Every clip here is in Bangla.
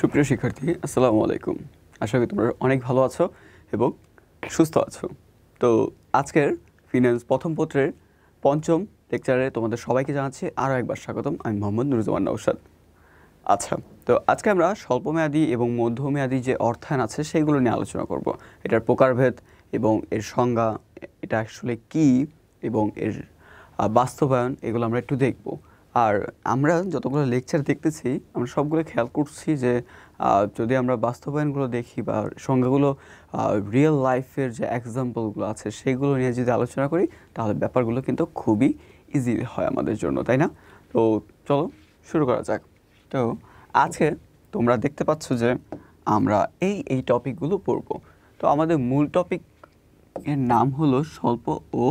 সুপ্রিয় শিক্ষার্থী, আসসালামু আলাইকুম। আশা করি তোমরা অনেক ভালো আছো এবং সুস্থ আছো। তো আজকের ফিন্যান্স প্রথম পত্রের পঞ্চম লেকচারে তোমাদের সবাইকে জানাচ্ছি আরও একবার স্বাগতম। আমি মোহাম্মদ নুরুজ্জামান নওশাদ। আচ্ছা, তো আজকে আমরা স্বল্পমেয়াদী এবং মধ্যমেয়াদী যে অর্থায়ন আছে সেগুলো নিয়ে আলোচনা করব। এটার প্রকারভেদ এবং এর সংজ্ঞা, এটা আসলে কী এবং এর বাস্তবায়ন, এগুলো আমরা একটু দেখব। আর আমরা যতগুলো লেকচার দেখতেছি আমরা সবগুলো খেয়াল করছি যে যদি আমরা বাস্তবায়নগুলো দেখি বা সংজ্ঞাগুলো রিয়েল লাইফের যে এক্সাম্পলগুলো আছে সেগুলো নিয়ে যদি আলোচনা করি তাহলে ব্যাপারগুলো কিন্তু খুবই ইজি হয় আমাদের জন্য, তাই না? তো চলো শুরু করা যাক। তো আজকে তোমরা দেখতে পাচ্ছ যে আমরা এই টপিকগুলো পড়ব। তো আমাদের মূল টপিক এর নাম হলো স্বল্প ও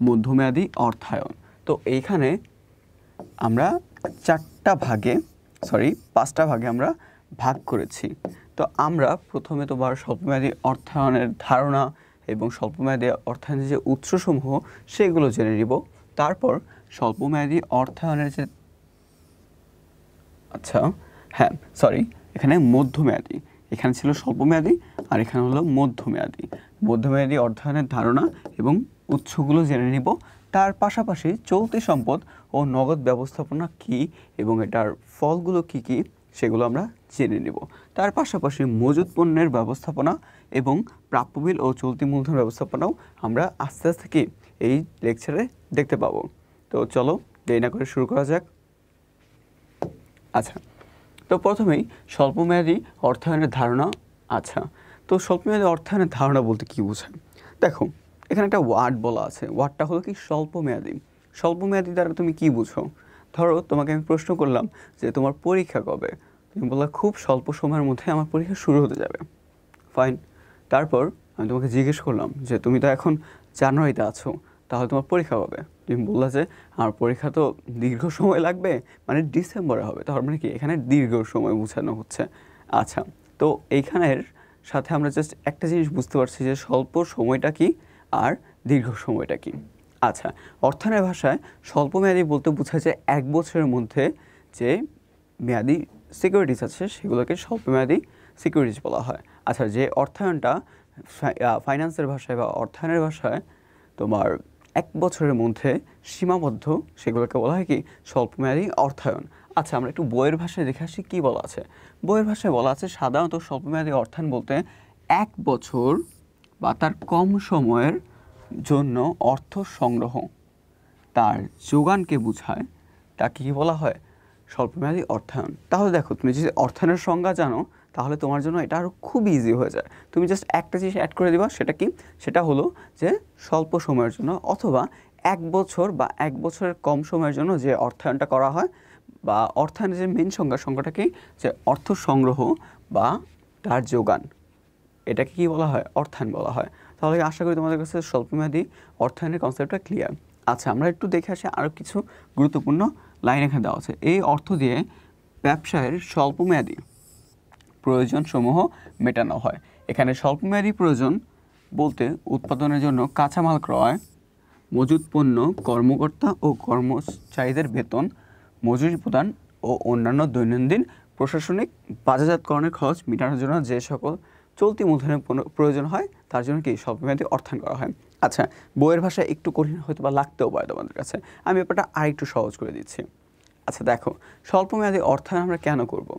মধ্যমেয়াদী অর্থায়ন। তো এইখানে আমরা পাঁচটা ভাগে আমরা ভাগ করেছি। তো আমরা প্রথমে তোমার স্বল্পমেয়াদী অর্থায়নের ধারণা এবং স্বল্পমেয়াদী অর্থায়নের যে উৎসসমূহ সেগুলো জেনে নিব। তারপর স্বল্পমেয়াদী অর্থায়নের যে এখানে মধ্যমেয়াদী, এখানে ছিল স্বল্পমেয়াদী আর এখানে হলো মধ্যমেয়াদী অর্থায়নের ধারণা এবং উৎসগুলো জেনে নিব। তার পাশাপাশি চলতি সম্পদ ও নগদ ব্যবস্থাপনা কী এবং এটার ফলগুলো কী কী সেগুলো আমরা জেনে নিব। তার পাশাপাশি মজুত পণ্যের ব্যবস্থাপনা এবং প্রাপ্য বিল ও চলতি মূলধন ব্যবস্থাপনাও আমরা আস্তে আস্তে কি এই লেকচারে দেখতে পাবো। তো চলো দেরি না করে শুরু করা যাক। আচ্ছা, তো প্রথমেই স্বল্পমেয়াদী অর্থায়নের ধারণা। আচ্ছা, তো স্বল্পমেয়াদী অর্থায়নের ধারণা বলতে কী বোঝায়? দেখো, এখানে একটা ওয়ার্ড বলা আছে, ওয়ার্ডটা হলো কি স্বল্পমেয়াদী। স্বল্পমেয়াদী দ্বারা তুমি কি বুঝো? ধরো তোমাকে আমি প্রশ্ন করলাম যে তোমার পরীক্ষা কবে, তুমি বললা খুব স্বল্প সময়ের মধ্যে আমার পরীক্ষা শুরু হতে যাবে। ফাইন। তারপর আমি তোমাকে জিজ্ঞেস করলাম যে তুমি তো এখন জানুয়ারিতে আছো, তাহলে তোমার পরীক্ষা কবে? তুমি বললা যে আমার পরীক্ষা তো দীর্ঘ সময় লাগবে, মানে ডিসেম্বরে হবে। তার মানে কি এখানে দীর্ঘ সময় বোঝানো হচ্ছে। আচ্ছা, তো এইখানের সাথে আমরা জাস্ট একটা জিনিস বুঝতে পারছি যে স্বল্প সময়টা কি আর দীর্ঘ সময়টা কি। আচ্ছা, অর্থায়নের ভাষায় স্বল্পমেয়াদী বলতে বোঝায় যে 1 বছরের মধ্যে যে মেয়াদি সিকিউরিটিস আছে সেগুলোকে স্বল্পমেয়াদী সিকিউরিটিস বলা হয়। আচ্ছা, যে অর্থায়নটা ফাইন্যান্সের ভাষায় বা অর্থায়নের ভাষায় তোমার 1 বছরের মধ্যে সীমাবদ্ধ সেগুলোকে বলা হয় কি স্বল্পমেয়াদী অর্থায়ন। আচ্ছা, আমরা একটু বইয়ের ভাষায় দেখে আসি কী বলা আছে। বইয়ের ভাষায় বলা আছে সাধারণত স্বল্পমেয়াদী অর্থায়ন বলতে 1 বছর বা তার কম সময়ের জন্য অর্থ সংগ্রহ তার যোগানকে বোঝায়, তাকে কী বলা হয়? স্বল্পমেয়াদী অর্থায়ন। তাহলে দেখো, তুমি যদি অর্থায়নের সংজ্ঞা জানো তাহলে তোমার জন্য এটা আরও খুব ইজি হয়ে যায়। তুমি জাস্ট একটা জিনিস অ্যাড করে দিবা, সেটা কি? সেটা হলো যে স্বল্প সময়ের জন্য অথবা 1 বছর বা 1 বছরের কম সময়ের জন্য যে অর্থায়নটা করা হয়, বা অর্থায়নের যে মেন সংজ্ঞাটা কি? যে অর্থ সংগ্রহ বা তার যোগান, এটাকে কী বলা হয়? অর্থায়ন বলা হয়। তাহলে আশা করি তোমাদের কাছে স্বল্পমেয়াদী অর্থায়নের কনসেপ্টটা ক্লিয়ার। আচ্ছা, আমরা একটু দেখে আসি আরও কিছু গুরুত্বপূর্ণ লাইন এখানে দেওয়া আছে। এই অর্থ দিয়ে ব্যবসায়ের স্বল্পমেয়াদী প্রয়োজনসমূহ মেটানো হয়। এখানে স্বল্পমেয়াদী প্রয়োজন বলতে উৎপাদনের জন্য কাঁচামাল ক্রয়, মজুত পণ্য, কর্মকর্তা ও কর্মচারীদের বেতন, মজুরি প্রদান ও অন্যান্য দৈনন্দিন প্রশাসনিক বাজারজাতকরণের খরচ মেটানোর জন্য যে সকল চলতি মূলধনের প্রয়োজন হয় তার জন্য কি স্বল্পমেয়াদী অর্থায়ন করা হয়। আচ্ছা, বইয়ের ভাষায় একটু কঠিন হয়তো বা লাগতেও পারে তোমাদের কাছে, আমি ব্যাপারটা আরেকটু সহজ করে দিচ্ছি। আচ্ছা দেখো, স্বল্পমেয়াদী অর্থায়ন আমরা কেন করব?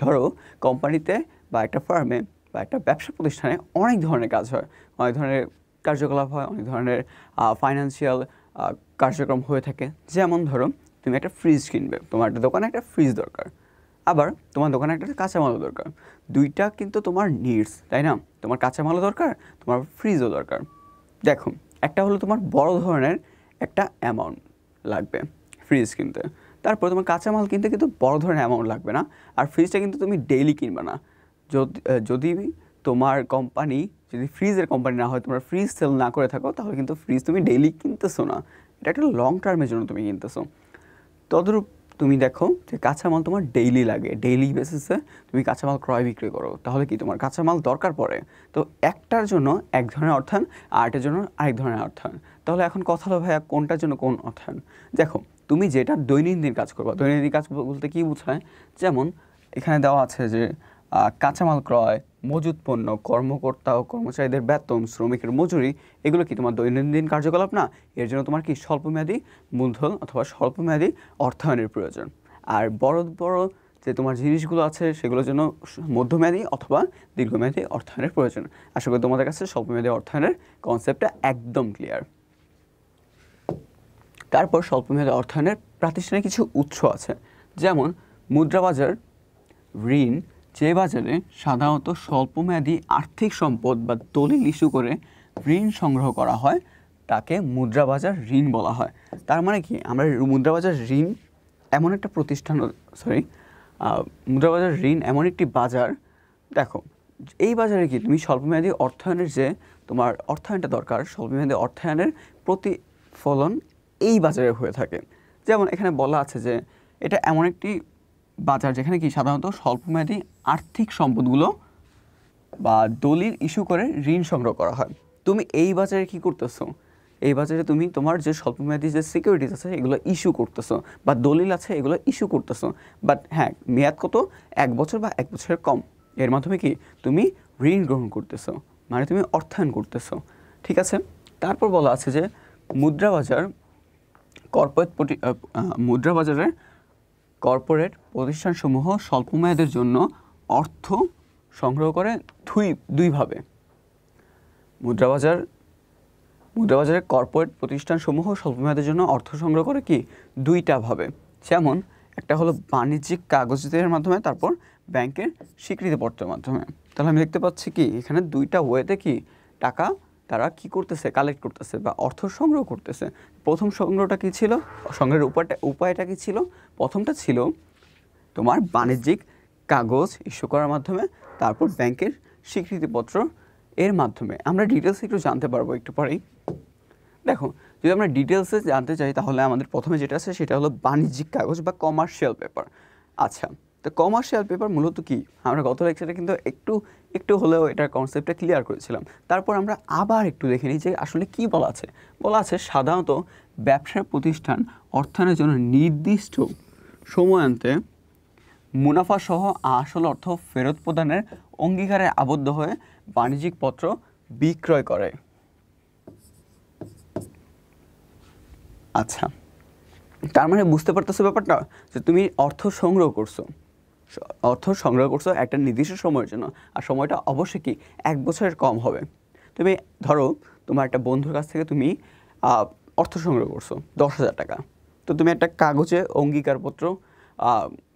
ধরো কোম্পানিতে বা একটা ফার্মে বা একটা ব্যবসা প্রতিষ্ঠানে অনেক ধরনের কাজ হয়, অনেক ধরনের কার্যকলাপ হয়, অনেক ধরনের ফাইন্যান্সিয়াল কার্যক্রম হয়ে থাকে। যেমন ধরো তুমি একটা ফ্রিজ কিনবে, তোমার একটা দোকানে একটা ফ্রিজ দরকার, আবার তোমার দোকানে একটা কাঁচামালও দরকার। দুইটা কিন্তু তোমার নিডস, তাই না? তোমার কাঁচামালও দরকার, তোমার ফ্রিজও দরকার। দেখো, একটা হলো তোমার বড় ধরনের একটা অ্যামাউন্ট লাগবে ফ্রিজ কিনতে, তারপর তোমার কাঁচামাল কিনতে কিন্তু বড় ধরনের অ্যামাউন্ট লাগবে না। আর ফ্রিজটা কিন্তু তুমি ডেইলি কিনবে না। যদি তোমার কোম্পানি যদি ফ্রিজের কোম্পানি না হয়, তোমরা ফ্রিজ সেল না করে থাকো, তাহলে কিন্তু ফ্রিজ তুমি ডেইলি কিনতেছো না, এটা একটা লং টার্মের জন্য তুমি কিনতেছো। তদরূপ তুমি দেখো যে কাঁচামাল তোমার ডেইলি লাগে, ডেইলি বেসিসে তুমি কাঁচামাল ক্রয় বিক্রি করো, তাহলে কি তোমার কাঁচামাল দরকার পড়ে। তো একটার জন্য এক ধরনের অর্থায়ন, আরেকটার জন্য আরেক ধরনের অর্থায়ন। তাহলে এখন কথা হলো ভাইয়া কোনটার জন্য কোন অর্থায়ন? দেখো, তুমি যেটা দৈনন্দিন কাজ করবা, দৈনন্দিন কাজ বলতে কী বোঝায়? যেমন এখানে দেওয়া আছে যে কাঁচামাল ক্রয়, মজুত পণ্য, কর্মকর্তা ও কর্মচারীদের বেতন, শ্রমিকের মজুরি, এগুলো কি তোমার দৈনন্দিন কার্যকলাপ না? এর জন্য তোমার কি স্বল্পমেয়াদী মূলধন অথবা স্বল্পমেয়াদী অর্থায়নের প্রয়োজন। আর বড় বড় যে তোমার জিনিসগুলো আছে সেগুলোর জন্য মধ্যমেয়াদী অথবা দীর্ঘমেয়াদী অর্থায়নের প্রয়োজন। আশা করি তোমাদের কাছে স্বল্পমেয়াদী অর্থায়নের কনসেপ্টটা একদম ক্লিয়ার। তারপর স্বল্পমেয়াদী অর্থায়নের প্রাতিষ্ঠানিক কিছু উৎস আছে, যেমন মুদ্রাবাজার, ঋণ, যে বাজারে সাধারণত স্বল্পমেয়াদী আর্থিক সম্পদ বা দলিল ইস্যু করে ঋণ সংগ্রহ করা হয় তাকে মুদ্রাবাজার ঋণ বলা হয়। তার মানে কি, আমরা মুদ্রাবাজার ঋণ এমন একটা প্রতিষ্ঠান, মুদ্রাবাজার ঋণ এমন একটি বাজার, দেখো এই বাজারে কি তুমি স্বল্পমেয়াদী অর্থায়নের যে তোমার অর্থায়নটা দরকার, স্বল্পমেয়াদী অর্থায়নের প্রতিফলন এই বাজারে হয়ে থাকে। যেমন এখানে বলা আছে যে এটা এমন একটি বাজার যেখানে কি সাধারণত স্বল্পমেয়াদী আর্থিক সম্পদগুলো বা দলিল ইস্যু করে ঋণ সংগ্রহ করা হয়। তুমি এই বাজারে কি করতেছো, এই বাজারে তুমি তোমার যে স্বল্পমেয়াদী যে সিকিউরিটিজ আছে এগুলো ইস্যু করতেছো বা দলিল আছে এগুলো ইস্যু করতেছো, বাট হ্যাঁ মেয়াদ কত, 1 বছর বা 1 বছরের কম। এর মাধ্যমে কি তুমি ঋণ গ্রহণ করতেছো, মানে তুমি অর্থায়ন করতেছো, ঠিক আছে। তারপর বলা আছে যে মুদ্রাবাজারের কর্পোরেট প্রতিষ্ঠানসমূহ স্বল্পমেয়াদের জন্য অর্থ সংগ্রহ করে দুইভাবে। মুদ্রাবাজারের কর্পোরেট প্রতিষ্ঠানসমূহ স্বল্পমেয়াদের জন্য অর্থ সংগ্রহ করে কি 2টা ভাবে। যেমন একটা হলো বাণিজ্যিক কাগজের মাধ্যমে, তারপর ব্যাংকের স্বীকৃতিপত্রের মাধ্যমে। তাহলে আমি দেখতে পাচ্ছি কি এখানে 2টা ওয়েতে কি টাকা তারা কি করতেছে, কালেক্ট করতেছে বা অর্থ সংগ্রহ করতেছে। প্রথম সংগ্রহটা কি ছিল, সংগ্রহের উপায়টা কি ছিল? প্রথমটা ছিল তোমার বাণিজ্যিক কাগজ ইস্যু করার মাধ্যমে, তারপর ব্যাংকের স্বীকৃতিপত্র এর মাধ্যমে। আমরা ডিটেলস একটু জানতে পারবো একটু পরেই। দেখো যদি আমরা ডিটেলসে জানতে চাই তাহলে আমাদের প্রথমে যেটা আছে সেটা হলো বাণিজ্যিক কাগজ বা কমার্শিয়াল পেপার। আচ্ছা, তো কমার্শিয়াল পেপার মূলত কি, আমরা গত লেকচারে কিন্তু একটু হলেও এটার কনসেপ্টটা ক্লিয়ার করেছিলাম। তারপর আমরা আবার একটু দেখে নিই যে আসলে কি বলা আছে। বলা আছে সাধারণত ব্যবসা প্রতিষ্ঠান অর্থায়নের জন্য নির্দিষ্ট সময়ান্তে মুনাফা সহ আসল অর্থ ফেরত প্রদানের অঙ্গীকারে আবদ্ধ হয়ে বাণিজ্যিক পত্র বিক্রয় করে। আচ্ছা, তার মানে বুঝতে পারতেছো ব্যাপারটা, যে তুমি অর্থ সংগ্রহ করছো একটা নির্দিষ্ট সময়ের জন্য, আর সময়টা অবশ্যই কি 1 বছরের কম হবে। তুমি ধরো তোমার একটা বন্ধুর কাছ থেকে তুমি অর্থ সংগ্রহ করছো 10,000 টাকা, তো তুমি একটা কাগজে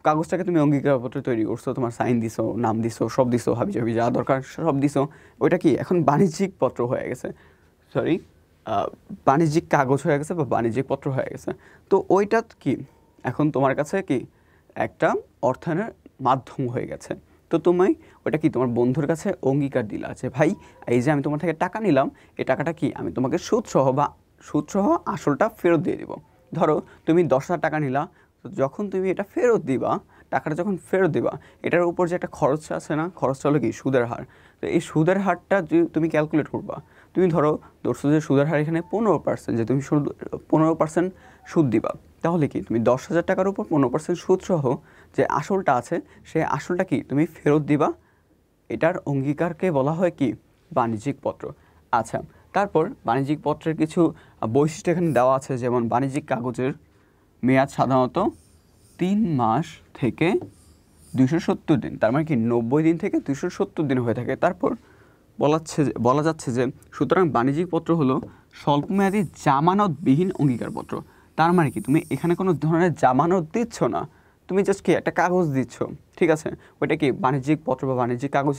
কাগজটাকে তুমি অঙ্গীকারপত্র তৈরি করছো, তোমার সাইন দিছো, নাম দিছো, সব দিছো, হাবিজাবি যা দরকার সব দিছো। ওইটা কি এখন বাণিজ্যিক পত্র হয়ে গেছে, বাণিজ্যিক কাগজ হয়ে গেছে বা বাণিজ্যিক পত্র হয়ে গেছে। তো ওইটা কি এখন তোমার কাছে কি একটা অর্থায়নের মাধ্যম হয়ে গেছে। তো তুমি ওইটা কি তোমার বন্ধুর কাছে অঙ্গীকার দিলা যে ভাই এই যে আমি তোমার থেকে টাকা নিলাম, এই টাকাটা কি আমি তোমাকে সুদসহ আসলটা ফেরত দিয়ে দিব। ধরো তুমি 10,000 টাকা নিলা, তো যখন তুমি এটা ফেরত দিবা, টাকাটা যখন ফেরত দিবা, এটার উপর যে একটা খরচ আছে না, খরচটা হলো কি সুদের হার। তো এই সুদের হারটা তুমি ক্যালকুলেট করবা। তুমি ধরো যে সুদের হার এখানে 15%, যে তুমি 15% সুদ দিবা, তাহলে কি তুমি 10,000 টাকার উপর 15% সুদ সহ যে আসলটা আছে সেই আসলটা কি তুমি ফেরত দিবা। এটার অঙ্গীকারকে বলা হয় কি বাণিজ্যিক পত্র। আচ্ছা, তারপর বাণিজ্যিক পত্রের কিছু বৈশিষ্ট্য এখানে দেওয়া আছে, যেমন বাণিজ্যিক কাগজের মেয়াদ সাধারণত 3 মাস থেকে 270 দিন, তার মানে কি 90 দিন থেকে 270 দিন হয়ে থাকে। তারপর বলা যাচ্ছে যে সুতরাং বাণিজ্যিক পত্র হলো স্বল্পমেয়াদী জামানতবিহীন অঙ্গীকারপত্র। তার মানে কি তুমি এখানে কোনো ধরনের জামানত দিচ্ছ না, তুমি জাস্ট কি একটা কাগজ দিচ্ছ, ঠিক আছে। ওইটা কি বাণিজ্যিক পত্র বা বাণিজ্যিক কাগজ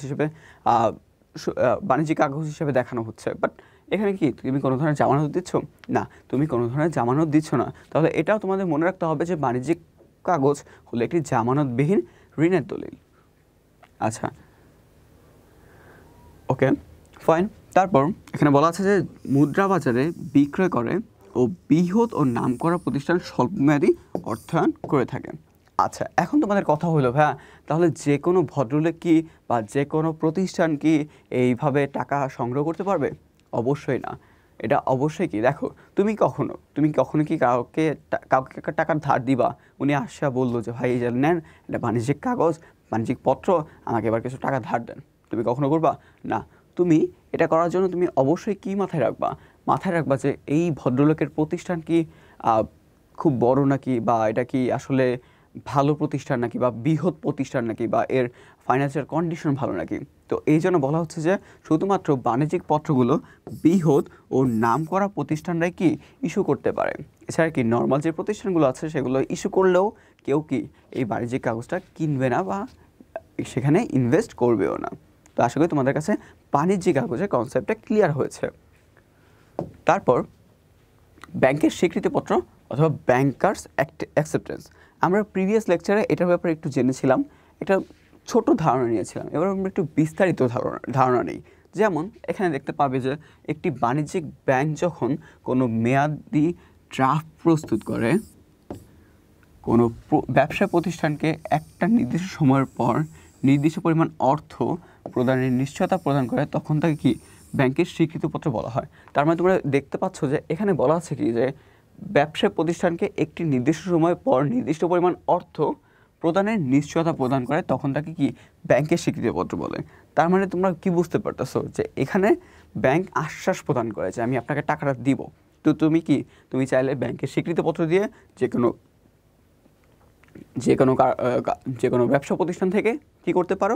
হিসেবে দেখানো হচ্ছে। বাট এখানে কি তুমি কোনো ধরনের জামানত দিচ্ছ না, তুমি কোনো ধরনের জামানত দিচ্ছ না। তাহলে এটাও তোমাদের মনে রাখতে হবে যে বাণিজ্যিক কাগজ হলো একটি জামানতবিহীন ঋণের দলিল। আচ্ছা, ওকে ফাইন। তারপর এখানে বলা আছে যে মুদ্রা বাজারে বিক্রয় করে ও বৃহৎ ও নামকরা প্রতিষ্ঠান স্বল্পমেয়াদী অর্থায়ন করে থাকে। আচ্ছা, এখন তোমাদের কথা হলো ভাইয়া তাহলে যে কোনো ভদ্রলোক কি বা যে কোনো প্রতিষ্ঠান কি এইভাবে টাকা সংগ্রহ করতে পারবে? অবশ্যই না। এটা অবশ্যই কি, দেখো তুমি কখনো কি কাউকে টাকা ধার দিবা, উনি আসা বললো যে ভাই এই যে নেন এটা বাণিজ্যিক কাগজ, বাণিজ্যিক পত্র, আমাকে এবার কিছু টাকা ধার দেন। তুমি কখনো করবা না। তুমি এটা করার জন্য তুমি অবশ্যই কি মাথায় রাখবা, মাথায় রাখবা যে এই ভদ্রলোকের প্রতিষ্ঠান কি খুব বড় নাকি, বা এটা কি আসলে ভালো প্রতিষ্ঠান নাকি, বা বৃহৎ প্রতিষ্ঠান নাকি, বা এর ফাইন্যান্সিয়াল কন্ডিশন ভালো নাকি। তো এই জন্য বলা হচ্ছে যে শুধুমাত্র বাণিজ্যিক পত্রগুলো বৃহৎ ও নামকরা প্রতিষ্ঠানরাই কি ইস্যু করতে পারে। এছাড়া কি নর্মাল যে প্রতিষ্ঠানগুলো আছে সেগুলো ইস্যু করলেও কেউ কি এই বাণিজ্যিক কাগজটা কিনবে না বা সেখানে ইনভেস্ট করবেও না। তো আশা করি তোমাদের কাছে বাণিজ্যিক কাগজের কনসেপ্টটা ক্লিয়ার হয়েছে। তারপর ব্যাংকের স্বীকৃতিপত্র অথবা ব্যাংকার্স অ্যাকসেপ্টেন্স। আমরা প্রিভিয়াস লেকচারে এটার ব্যাপারে একটু জেনেছিলাম, এটা ছোট ধারণা নিয়েছিলাম। এবার আমরা একটু বিস্তারিত ধারণা নেই। যেমন এখানে দেখতে পাবে যে একটি বাণিজ্যিক ব্যাংক যখন কোনো মেয়াদি ড্রাফট প্রস্তুত করে, কোনো ব্যবসা প্রতিষ্ঠানকে একটা নির্দিষ্ট সময়ের পর নির্দিষ্ট পরিমাণ অর্থ প্রদানের নিশ্চয়তা প্রদান করে, তখন তাকে কি ব্যাংকের স্বীকৃতিপত্র বলা হয়। তার মানে তোমরা দেখতে পাচ্ছ যে এখানে বলা আছে কি যে ব্যবসা প্রতিষ্ঠানকে একটি নির্দিষ্ট সময় পর নির্দিষ্ট পরিমাণ অর্থ প্রদানের নিশ্চয়তা প্রদান করে, তখন তাকে কি ব্যাংকের স্বীকৃতিপত্র বলে। তার মানে তোমরা কি বুঝতে পারতেছো যে এখানে ব্যাংক আশ্বাস প্রদান করে যে আমি আপনাকে টাকাটা দিব। তো তুমি চাইলে ব্যাংকের স্বীকৃতিপত্র দিয়ে যে কোনো ব্যবসা প্রতিষ্ঠান থেকে কি করতে পারো,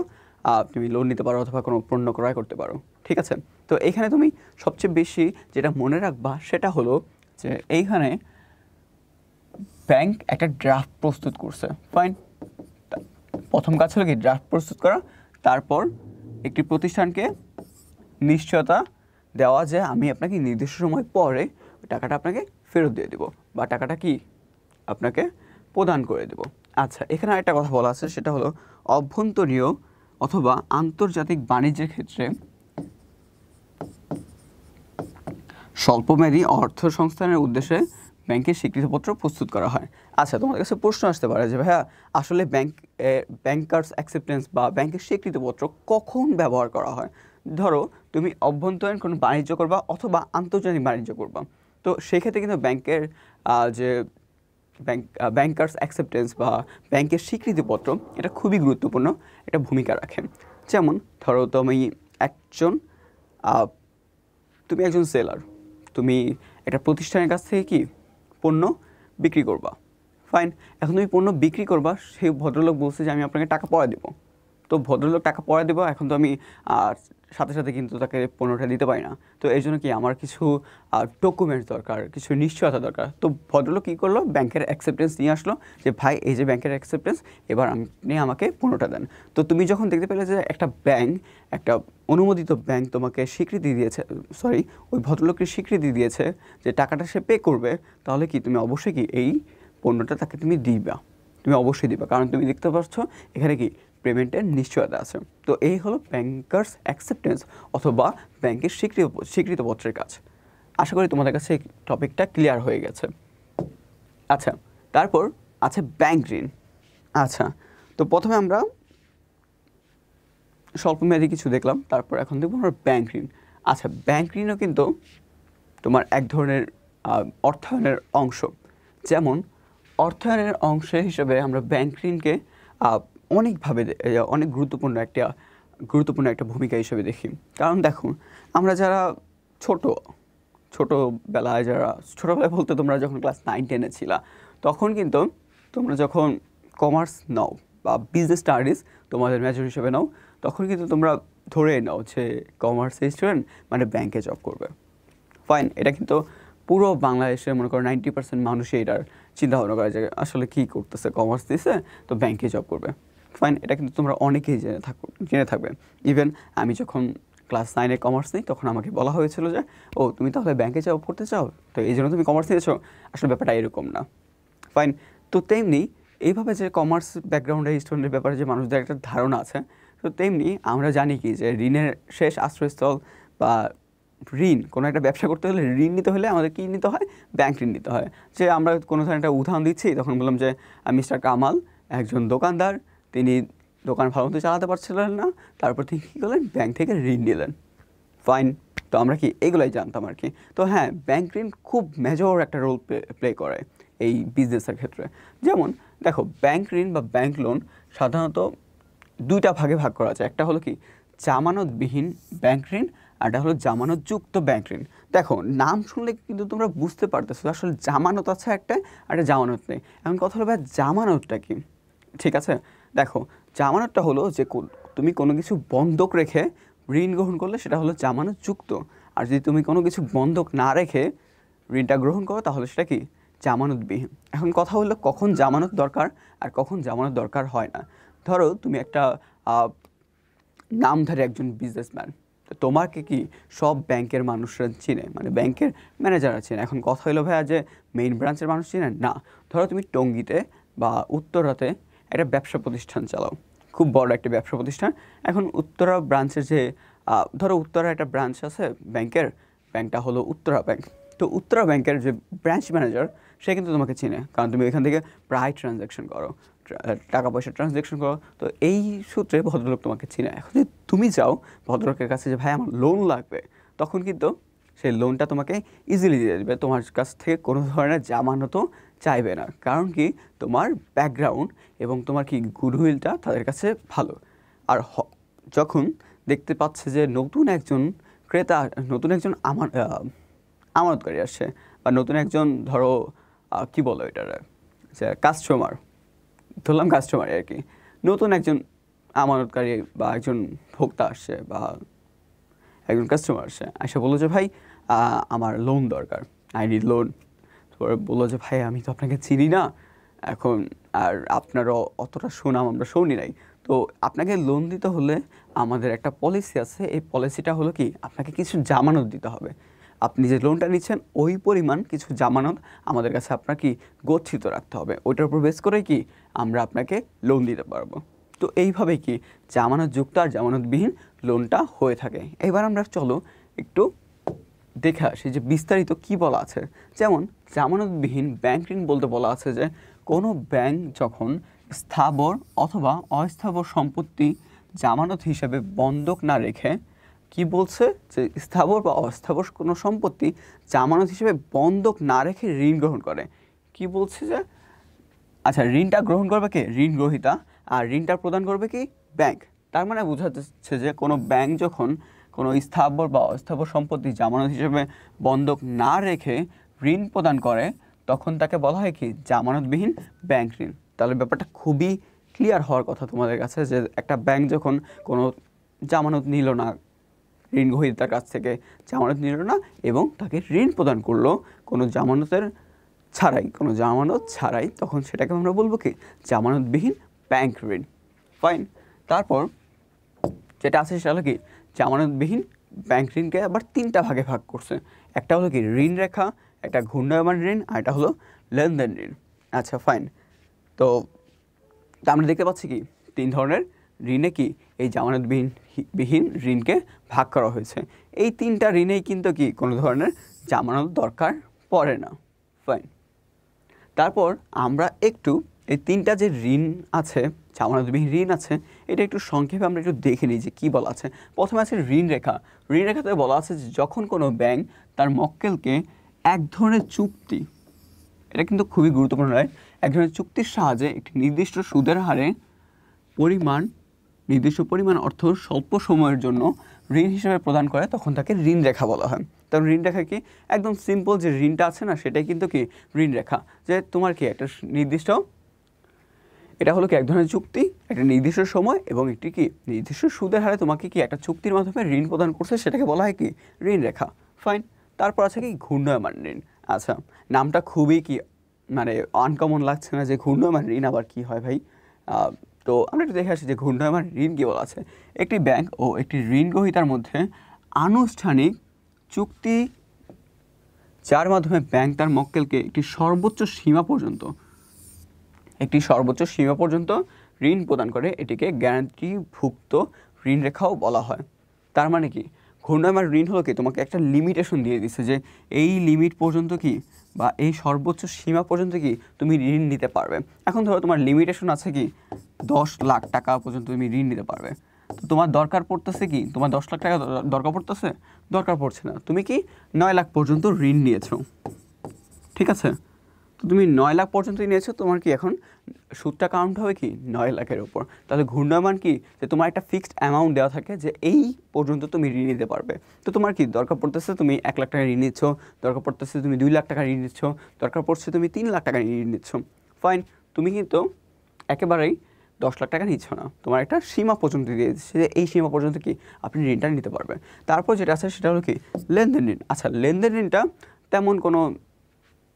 তুমি লোন নিতে পারো অথবা কোনো পণ্য ক্রয় করতে পারো। ঠিক আছে। তো এইখানে তুমি সবচেয়ে বেশি যেটা মনে রাখবা সেটা হলো যে এইখানে ব্যাংক একটা ড্রাফট প্রস্তুত করছে। ফাইন, প্রথম কাজ হলো কি ড্রাফট প্রস্তুত করা, তারপর একটি প্রতিষ্ঠানকে নিশ্চয়তা দেওয়া যে আমি আপনাকে নির্দিষ্ট সময় পরে টাকাটা আপনাকে ফেরত দিয়ে দেব, বা টাকাটা কি আপনাকে প্রদান করে দেব। আচ্ছা, এখানে একটা কথা বলা আছে, সেটা হলো অভ্যন্তরীণ অথবা আন্তর্জাতিক বাণিজ্যের ক্ষেত্রে স্বল্পমেয়াদী অর্থ সংস্থানের উদ্দেশ্যে ব্যাংকের স্বীকৃতিপত্র প্রস্তুত করা হয়। আচ্ছা, তোমাদের কাছে প্রশ্ন আসতে পারে যে ভাইয়া আসলে ব্যাংকার্স অ্যাকসেপ্টেন্স বা ব্যাংকের স্বীকৃতিপত্র কখন ব্যবহার করা হয়। ধরো তুমি অভ্যন্তরীণ কোনো বাণিজ্য করবা অথবা আন্তর্জাতিক বাণিজ্য করবা, তো সেক্ষেত্রে কিন্তু ব্যাংকের যে ব্যাংকার্স অ্যাকসেপ্টেন্স বা ব্যাংকের স্বীকৃতিপত্র এটা খুবই গুরুত্বপূর্ণ একটা ভূমিকা রাখে। যেমন ধরো তুমি একজন সেলার, তুমি একটা প্রতিষ্ঠানের কাছ থেকে কি পণ্য বিক্রি করবা। ফাইন, এখন তুমি পণ্য বিক্রি করবা, সেই ভদ্রলোক বলছে যে আমি আপনাকে টাকা পরে দেবো। তো ভদ্রলোক টাকা পরে দেবো, এখন তো আমি সাথে সাথে কিন্তু তাকে পণ্যটা দিতে পারি না। তো এই জন্য কি আমার কিছু ডকুমেন্টস দরকার, কিছু নিশ্চয়তা দরকার। তো ভদ্রলোক কী করলো, ব্যাংকের অ্যাকসেপ্টেন্স নিয়ে আসলো যে ভাই এই যে ব্যাংকের অ্যাকসেপ্টেন্স, এবার আপনি আমাকে পণ্যটা দেন। তো তুমি যখন দেখতে পেলে যে একটা অনুমোদিত ব্যাংক তোমাকে স্বীকৃতি দিয়েছে, ওই ভদ্রলোকের স্বীকৃতি দিয়েছে যে টাকাটা সে পে করবে, তাহলে কি তুমি অবশ্যই কি এই পণ্যটা তাকে তুমি অবশ্যই দিবা, কারণ তুমি দেখতে পাচ্ছ এখানে কি পেমেন্টের নিশ্চয়তা আছে। তো এই হলো ব্যাংকার্স অ্যাকসেপ্টেন্স অথবা ব্যাংকের স্বীকৃতিপত্রের কাজ। আশা করি তোমাদের কাছে এই টপিকটা ক্লিয়ার হয়ে গেছে। আচ্ছা, তারপর আছে ব্যাংক ঋণ। আচ্ছা, তো প্রথমে আমরা স্বল্পমেয়াদী কিছু দেখলাম, তারপর এখন দেখবো আমরা ব্যাংক ঋণ। আচ্ছা, ব্যাংক ঋণও কিন্তু তোমার এক ধরনের অর্থায়নের অংশ। যেমন অর্থায়নের অংশ হিসেবে আমরা ব্যাংক ঋণকে অনেকভাবে অনেক গুরুত্বপূর্ণ একটা ভূমিকা হিসেবে দেখি। কারণ দেখো, আমরা যারা ছোটোবেলায় বলতে তোমরা যখন ক্লাস 9-10-এ ছিলা, তখন কিন্তু তোমরা যখন কমার্স নাও বা বিজনেস স্টাডিজ তোমাদের মেজর হিসেবে নাও, তখন কিন্তু তোমরা ধরে নাও যে কমার্সের স্টুডেন্ট মানে ব্যাংকে জব করবে। ফাইন, এটা কিন্তু পুরো বাংলাদেশের মনে করো 90% মানুষই এটার চিন্তাভাবনা করে যে আসলে কী করতেছে, কমার্স দিছে তো ব্যাংকে জব করবে। ফাইন, এটা কিন্তু তোমরা অনেকেই জেনে থাকবে। ইভেন আমি যখন ক্লাস 9-এ কমার্স নিই, তখন আমাকে বলা হয়েছিল যে তুমি তাহলে ব্যাংকে জব করতে চাও, তো এই জন্য তুমি কমার্স নিয়েছো। আসলে ব্যাপারটা এরকম না। ফাইন, তো তেমনি এইভাবে যে কমার্স ব্যাকগ্রাউন্ডের স্টুডেন্টের ব্যাপারে যে মানুষদের একটা ধারণা আছে, তো তেমনি আমরা জানি কি যে ঋণের শেষ আশ্রয়স্থল বা ঋণ, কোনো একটা ব্যবসা করতে হলে ঋণ নিতে হলে আমাদের কী নিতে হয়, ব্যাংক ঋণ নিতে হয়। যে আমরা কোনো ধরনের একটা উদাহরণ দিচ্ছি, তখন বললাম যে মিস্টার কামাল একজন দোকানদার, তিনি দোকান ভালো মতো চালাতে পারছিলেন না, তারপর তিনি কী করলেন, ব্যাংক থেকে ঋণ নিলেন। ফাইন, তো আমরা কি এগুলাই জানতাম আর কি। তো হ্যাঁ, ব্যাংক ঋণ খুব মেজর একটা রোল প্লে করে এই বিজনেসের ক্ষেত্রে। যেমন দেখো, ব্যাংক ঋণ বা ব্যাংক লোন সাধারণত দুইটা ভাগে ভাগ করা যায়। একটা হলো কি জামানতবিহীন ব্যাংক ঋণ, আর একটা হলো জামানতযুক্ত ব্যাংক ঋণ। দেখো নাম শুনলে কিন্তু তোমরা বুঝতে পারতেছো আসলে জামানত আছে একটা আর একটা জামানত নেই। এখন কথা হলো ভাই জামানতটা কি, ঠিক আছে? দেখো জামানতটা হলো যে তুমি কোনো কিছু বন্ধক রেখে ঋণ গ্রহণ করলে সেটা হলো জামানতযুক্ত, আর যদি তুমি কোনো কিছু বন্ধক না রেখে ঋণটা গ্রহণ করো তাহলে সেটা কি জামানতবিহীন। এখন কথা হলো কখন জামানত দরকার আর কখন জামানত দরকার হয় না। ধরো তুমি একটা নামধারী একজন বিজনেসম্যান, তো তোমাকে কি সব ব্যাংকের মানুষরা চিনে, মানে ব্যাংকের ম্যানেজাররা চিনে। এখন কথা হলো ভাইয়া যে মেইন ব্রাঞ্চের মানুষ চিনে না। ধরো তুমি টঙ্গীতে বা উত্তরাতে একটা ব্যবসা প্রতিষ্ঠান চালাও, খুব বড় একটা ব্যবসা প্রতিষ্ঠান। এখন উত্তরা ব্রাঞ্চের যে ধরো উত্তরা একটা ব্রাঞ্চ আছে ব্যাংকের, ব্যাংকটা হলো উত্তরা ব্যাংক। তো উত্তরা ব্যাংকের যে ব্রাঞ্চ ম্যানেজার সে কিন্তু তোমাকে চিনে, কারণ তুমি এখান থেকে প্রায় ট্রানজ্যাকশন করো, টাকা পয়সা ট্রানজ্যাকশন করো। তো এই সূত্রে ভদ্রলোক তোমাকে চিনে। এখন যদি তুমি যাও ভদ্রলোকের কাছে যে ভাই আমার লোন লাগবে, তখন কিন্তু সেই লোনটা তোমাকে ইজিলি দিয়ে দেবে, তোমার কাছ থেকে কোনো ধরনের জামানতও চাইবে না। কারণ কি তোমার ব্যাকগ্রাউন্ড এবং তোমার কি গুডউইলটা তাদের কাছে ভালো। আর যখন দেখতে পাচ্ছে যে নতুন একজন ক্রেতা, নতুন একজন আমানতকারী আসছে, বা নতুন একজন ধরো কি বলো এটার যে কাস্টমার, ধরলাম কাস্টমার আর কি, নতুন একজন আমানতকারী বা একজন ভোক্তা আসছে বা একজন কাস্টমার আসছে, এসে বললো যে ভাই আমার লোন দরকার, আই নিড লোন। তারপরে বললো যে ভাই আমি তো আপনাকে চিনি না এখন, আর আপনারও অতটা সুনাম আমরা শুনি নাই, তো আপনাকে লোন দিতে হলে আমাদের একটা পলিসি আছে, এই পলিসিটা হলো কি আপনাকে কিছু জামানত দিতে হবে। আপনি যে লোনটা নিচ্ছেন ওই পরিমাণ কিছু জামানত আমাদের কাছে আপনার কি গচ্ছিত রাখতে হবে, ওইটার উপর বেস করে কি আমরা আপনাকে লোন দিতে পারবো। তো এইভাবে কি জামানতযুক্ত আর জামানতবিহীন লোনটা হয়ে থাকে। এবার আমরা চলো একটু দেখে আসি যে বিস্তারিত কি বলা আছে। যেমন জামানতবিহীন ব্যাংক ঋণ বলতে বলা আছে যে কোনো ব্যাংক যখন স্থাবর অথবা অস্থাবর সম্পত্তি জামানত হিসেবে বন্ধক না রেখে, কি বলছে যে স্থাবর বা অস্থাবর কোনো সম্পত্তি জামানত হিসেবে বন্ধক না রেখে ঋণ গ্রহণ করে। কি বলছে যে আচ্ছা ঋণটা গ্রহণ করবে কে, ঋণ গ্রহীতা, আর ঋণটা প্রদান করবে কি ব্যাংক। তার মানে বোঝা যাচ্ছে যে কোনো ব্যাংক যখন কোনো স্থাবর বা অস্থাবর সম্পত্তি জামানত হিসেবে বন্ধক না রেখে ঋণ প্রদান করে তখন তাকে বলা হয় কি জামানতবিহীন ব্যাংক ঋণ। তাহলে ব্যাপারটা খুবই ক্লিয়ার হওয়ার কথা তোমাদের কাছে যে একটা ব্যাংক যখন কোনো জামানত নিল না, ঋণ গ্রহীতার কাছ থেকে জামানত নিল না এবং তাকে ঋণ প্রদান করলো কোনো জামানতের ছাড়াই, কোনো জামানত ছাড়াই, তখন সেটাকে আমরা বলবো কি জামানতবিহীন ব্যাংক ঋণ। ফাইন। তারপর যেটা আছে সেটা হলো কি জামানতবিহীন ব্যাংক ঋণকে আবার তিনটা ভাগে ভাগ করছে। একটা হলো কি ঋণ রেখা, একটা ঘূর্ণায়মান ঋণ, আর একটা হলো লেনদেন ঋণ। আচ্ছা ফাইন। তো আমরা দেখতে পাচ্ছি কি তিন ধরনের ঋণে কি এই জামানতবিহীন ঋণকে ভাগ করা হয়েছে। এই তিনটা ঋণেই কিন্তু কি কোনো ধরনের জামানত দরকার পড়ে না। ফাইন। তারপর আমরা একটু এই তিনটা যে ঋণ আছে, জামানতবিহীন ঋণ আছে, এটা একটু সংক্ষেপে আমরা একটু দেখে নিই যে কী বলা আছে। প্রথমে আছে ঋণ রেখা। ঋণ রেখাতে বলা আছে যে যখন কোনো ব্যাংক তার মক্কেলকে এক ধরনের চুক্তি, এটা কিন্তু খুবই গুরুত্বপূর্ণ নয়, এক ধরনের চুক্তির সাহায্যে একটি নির্দিষ্ট সুদের হারে নির্দিষ্ট পরিমাণ অর্থ স্বল্প সময়ের জন্য ঋণ হিসেবে প্রদান করে, তখন তাকে ঋণ রেখা বলা হয়। কারণ ঋণ রেখা কি একদম সিম্পল যে ঋণটা আছে না সেটাই কিন্তু কি ঋণ রেখা, যে তোমার কি একটা নির্দিষ্ট, এটা হলো কি এক ধরনের চুক্তি, একটা নির্দিষ্ট সময় এবং একটি কি নির্দিষ্ট সুদের হারে তোমাকে কি একটা চুক্তির মাধ্যমে ঋণ প্রদান করছে, সেটাকে বলা হয় কি ঋণ রেখা। ফাইন। তারপর আছে কি ঘূর্ণায়মান ঋণ। আচ্ছা নামটা খুবই কি মানে আনকমন লাগছে না যে ঘূর্ণায়মান ঋণ আবার কি হয় ভাই। তো আমরা একটু দেখে আসি যে ঘূর্ণায়মান ঋণ কী বলা আছে। একটি ব্যাংক ও একটি ঋণ গ্রহীতার মধ্যে আনুষ্ঠানিক চুক্তি যার মাধ্যমে ব্যাংক তার মক্কেলকে একটি সর্বোচ্চ সীমা পর্যন্ত ঋণ প্রদান করে, এটিকে গ্যারান্টিভুক্ত ঋণ রেখাও বলা হয়। তার মানে কি ঘূর্ণায়মান ঋণ হলো কি তোমাকে একটা লিমিটেশন দিয়ে দিচ্ছে যে এই লিমিট পর্যন্ত কি বা এই সর্বোচ্চ সীমা পর্যন্ত কি তুমি ঋণ নিতে পারবে। এখন ধরো তোমার লিমিটেশন আছে কি 10 লাখ টাকা পর্যন্ত তুমি ঋণ নিতে পারবে। তো তোমার দরকার পড়তেছে কি, তোমার 10 লাখ টাকা দরকার পড়ছে না, তুমি কি 9 লাখ পর্যন্ত ঋণ নিয়েছো, ঠিক আছে? তো তো তুমি 9 লাখ পর্যন্তই নিয়েছো, তোমার কি এখন সুদটা কাউন্ট হবে কি 9 লাখের উপর। তাহলে ঘূর্ণায়মান কি, যে তোমার একটা ফিক্সড অ্যামাউন্ট দেওয়া থাকে যে এই পর্যন্ত তুমি ঋণ নিতে পারবে। তো তোমার কি দরকার পড়তেছে তুমি 1 লাখ টাকা ঋণ নিচ্ছ, দরকার পড়তেছে তুমি 2 লাখ টাকা ঋণ নিচ্ছ, দরকার পড়ছে তুমি 3 লাখ টাকা ঋণ নিচ্ছ। ফাইন, তুমি কিন্তু একেবারেই 10 লাখ টাকা নিচ্ছ না, তোমার একটা সীমা পর্যন্ত দিয়ে দিচ্ছে যে এই সীমা পর্যন্ত কি আপনি ঋণটা নিতে পারবেন। তারপর যেটা আছে সেটা হলো কি লেনদেন ঋণ। আচ্ছা, লেনদেন ঋণটা তেমন কোনো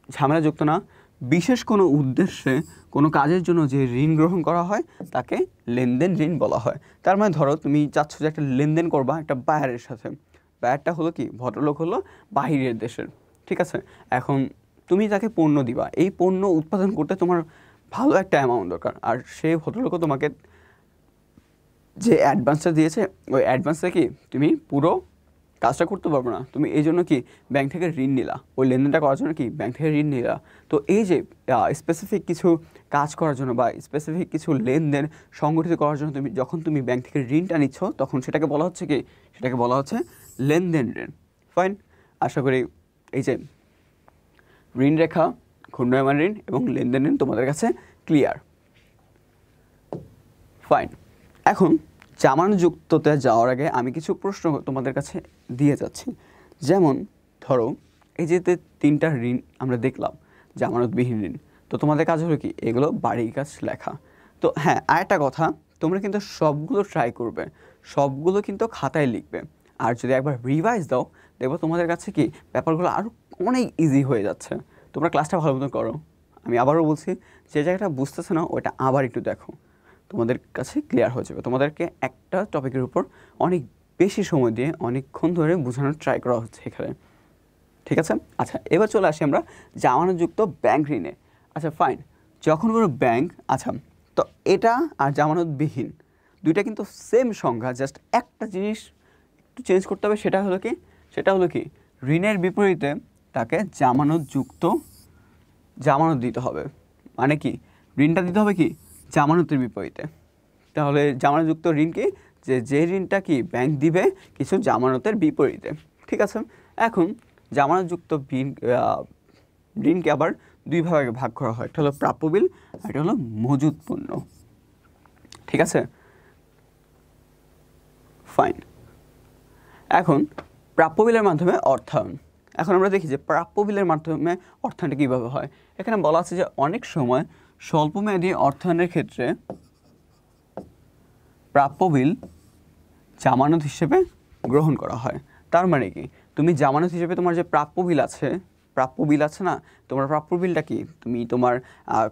ঝামেলাযুক্ত না। বিশেষ কোনো উদ্দেশ্যে কোনো কাজের জন্য যে ঋণ গ্রহণ করা হয় তাকে লেনদেন ঋণ বলা হয়। তার মানে ধরো তুমি চাচ্ছ যে একটা লেনদেন করবা একটা বায়ারের সাথে, বায়ারটা হলো কি ভদ্রলোক, হলো বাহিরের দেশের, ঠিক আছে। এখন তুমি তাকে পণ্য দিবা, এই পণ্য উৎপাদন করতে তোমার ভালো একটা অ্যামাউন্ট দরকার, আর সেই ভদ্রলোকও তোমাকে যে অ্যাডভান্সটা দিয়েছে ওই অ্যাডভান্সটা কি তুমি পুরো কাজটা করতে পারবো না, তুমি এই জন্য কি ব্যাংক থেকে ঋণ নিলা, ওই লেনদেনটা করার জন্য কি ব্যাংক থেকে ঋণ নিলা। তো এই যে স্পেসিফিক কিছু কাজ করার জন্য বা স্পেসিফিক কিছু লেনদেন সংগঠিত করার জন্য যখন তুমি ব্যাংক থেকে ঋণটা নিচ্ছ তখন সেটাকে বলা হচ্ছে কি, সেটাকে বলা হচ্ছে লেনদেন ঋণ। ফাইন, আশা করি এই যে ঋণ রেখা, ঘূর্ণায়মান ঋণ এবং লেনদেন ঋণ তোমাদের কাছে ক্লিয়ার। ফাইন, এখন জামানতযুক্ততে যাওয়ার আগে আমি কিছু প্রশ্ন তোমাদের কাছে দিয়ে যাচ্ছি। যেমন ধরো এই যে 3টা ঋণ আমরা দেখলাম জামানতবিহীন ঋণ, তো তোমাদের কাজ হলো কি এগুলো বাড়ির কাজ লেখা। তো হ্যাঁ, আরেকটা কথা, তোমরা কিন্তু সবগুলো ট্রাই করবে, সবগুলো কিন্তু খাতায় লিখবে, আর যদি একবার রিভাইজ দাও দেখবো তোমাদের কাছে কি ব্যাপারগুলো আরও অনেক ইজি হয়ে যাচ্ছে। তোমরা ক্লাসটা ভালো মতো করো, আমি আবারও বলছি যে জায়গাটা বুঝতেছে না ওটা আবার একটু দেখো, তোমাদের কাছে ক্লিয়ার হয়ে যাবে। তোমাদেরকে একটা টপিকের উপর অনেক বেশি সময় দিয়ে অনেকক্ষণ ধরে বোঝানোর ট্রাই করা হচ্ছে এখানে, ঠিক আছে। আচ্ছা, এবার চলে আসি আমরা জামানতযুক্ত ব্যাংক ঋণে। আচ্ছা ফাইন, যখন কোনো ব্যাংক, আচ্ছা তো এটা আর জামানতবিহীন দুইটা কিন্তু সেম সংখ্যা, জাস্ট একটা জিনিস একটু চেঞ্জ করতে হবে, সেটা হলো কি, সেটা হলো কি ঋণের বিপরীতে তাকে জামানতযুক্ত জামানত দিতে হবে। মানে কি ঋণটা দিতে হবে কি জামানতের বিপরীতে। তাহলে জামানতযুক্ত ঋণ কি, যে ঋণটা কি ব্যাংক দিবে কিছু জামানতের বিপরীতে, ঠিক আছে। এখন জামানতযুক্ত ঋণকে আবার 2 ভাগে ভাগ করা হয়, একটা হলো প্রাপ্য বিল আর একটা হলো মজুত পণ্য, ঠিক আছে। ফাইন, এখন প্রাপ্য বিলের মাধ্যমে অর্থায়ন। এখন আমরা দেখি যে প্রাপ্য বিলের মাধ্যমে অর্থায়নটা কীভাবে হয়। এখানে বলা আছে যে অনেক সময় স্বল্পমেয়াদী অর্থায়নের ক্ষেত্রে প্রাপ্য বিল জামানত হিসেবে গ্রহণ করা হয়। তার মানে কি তুমি জামানত হিসেবে তোমার যে প্রাপ্য বিল আছে না, তোমার প্রাপ্য বিলটা কি তুমি তোমার